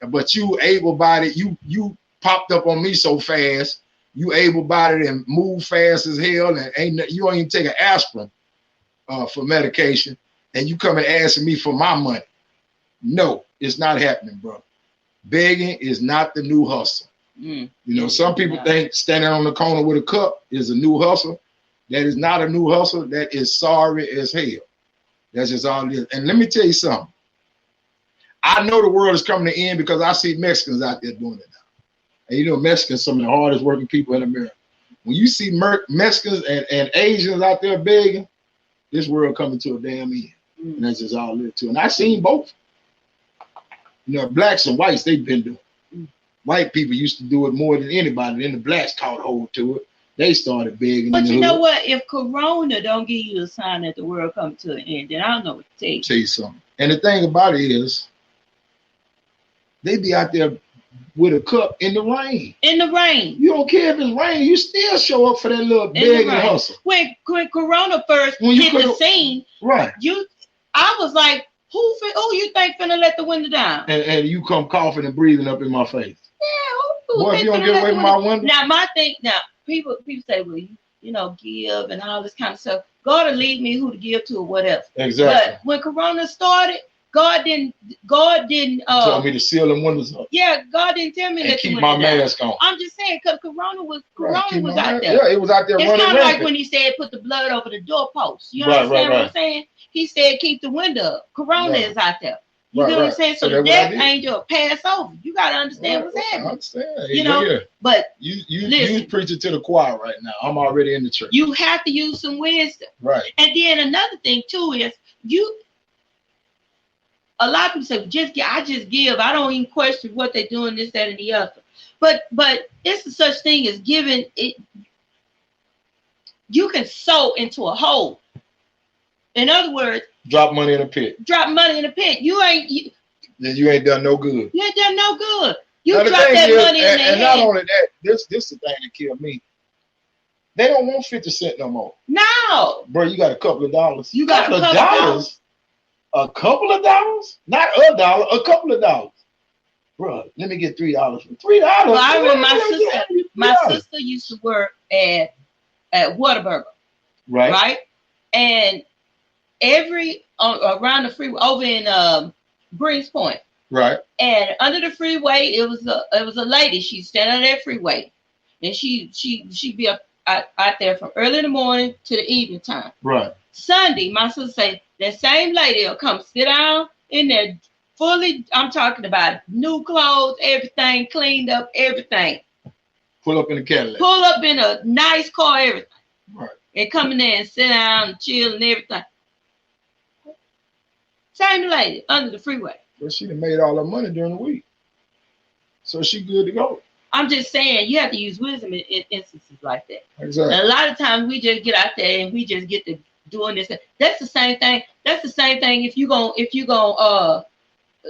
But you able-bodied, you popped up on me so fast. You able-bodied and move fast as hell, and you don't even take an aspirin for medication, and you come and asking me for my money. No, it's not happening, bro. Begging is not the new hustle. You know, some people think standing on the corner with a cup is a new hustle. That is not a new hustle. That is sorry as hell. That's just all it is. And let me tell you something. I know the world is coming to end because I see Mexicans out there doing it now. And you know, Mexicans, some of the hardest working people in America. When you see Mexicans and Asians out there begging, this world coming to a damn end. And that's just all it is too. And I've seen both. You know, blacks and whites, they've been doing it. White people used to do it more than anybody. Then the blacks caught hold to it. They started begging. But you know what? If Corona don't give you a sign that the world come to an end, then I don't know what to tell you. Tell you something. And the thing about it is, they be out there with a cup in the rain. In the rain. You don't care if it's rain. You still show up for that little begging hustle. When Corona first hit the scene, right? I was like, who you think finna let the window down? And you come coughing and breathing up in my face. Yeah, boy, if you don't get away from my window. Now people say, well, you know, give and all this kind of stuff. God will lead me who to give to or whatever. Exactly. But when Corona started, God didn't tell me to seal them windows up. Yeah, God didn't tell me to keep my mask on. I'm just saying, because Corona was out there. Yeah, it was out there. It's kind of like when he said put the blood over the doorpost. You understand what I'm saying? He said keep the window up. Corona is out there. You get what I'm saying? So the death angel will pass over. You got to understand what's happening. I understand. You know, but you preaching to the choir right now. I'm already in the church. You have to use some wisdom. Right. And then another thing too is a lot of people say, I just give. I don't even question what they're doing, this, that, and the other. But it's such thing as giving it. You can sow into a hole. In other words, drop money in a pit. Drop money in a pit. You ain't done no good. You ain't done no good. You drop that money in there. And not only that, this is the thing that killed me. They don't want 50 cents no more. No. Bro, you got a couple of dollars. You got a couple of dollars. A couple of dollars? Not $1, a couple of dollars. Bro, let me get $3. $3. Well, I remember my sister used to work at Whataburger. Right. Right? And around the freeway over in Greens Point. Right. And under the freeway, it was a lady. She'd stand on that freeway, and she'd be out there from early in the morning to the evening time. Right. Sunday, my sister say that same lady will come sit down in there fully. I'm talking about new clothes, everything cleaned up, everything. Pull up in a Cadillac. Pull up in a nice car, everything. Right. And come in there and sit down and chill and everything. Same lady under the freeway. Well, she done made all her money during the week, so she good to go. I'm just saying you have to use wisdom in instances like that. Exactly. And a lot of times we just get out there and we just get to doing this. That's the same thing. That's the same thing if you go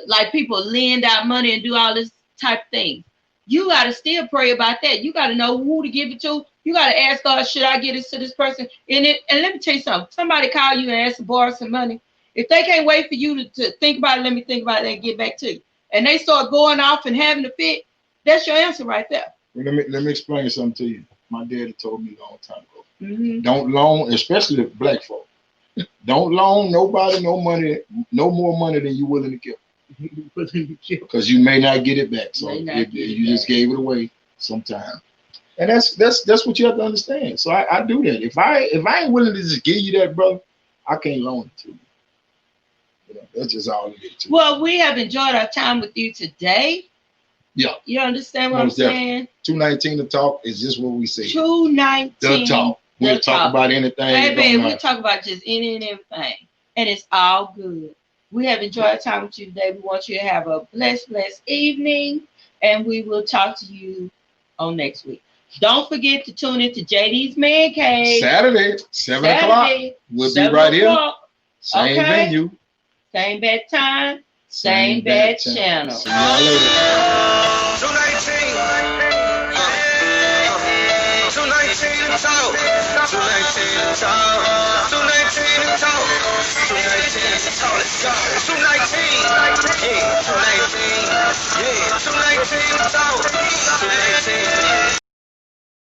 like people lend out money and do all this type of thing. You got to still pray about that. You got to know who to give it to. You got to ask God, should I give this to this person? And let me tell you something. Somebody call you and ask to borrow some money. If they can't wait for you to think about it, let me think about it and get back to you. And they start going off and having a fit, that's your answer right there. Let me explain something to you. My daddy told me a long time ago. Mm-hmm. Don't loan, especially black folk. Don't loan nobody no more money than you're willing to give. Because you may not get it back. So you just gave it away sometime. And that's what you have to understand. So I do that. If I ain't willing to just give you that, brother, I can't loan it to you. That's just all it is. Well, we have enjoyed our time with you today. Yeah. You understand what I'm saying? 219 The Talk is just what we say. 219 The Talk. We'll talk about anything. Hey, baby, we talk about just any and everything. And it's all good. We have enjoyed our time with you today. We want you to have a blessed evening. And we will talk to you on next week. Don't forget to tune in to JD's Man Cave. Saturday, 7 o'clock. We'll be right here. Same venue. Same bad time, same bad channel. See y'all later. 219 to talk. 219 to talk. 219 to talk. 219 to talk. Let's go. 219. Yeah, 219. Yeah, 219 to talk. 219.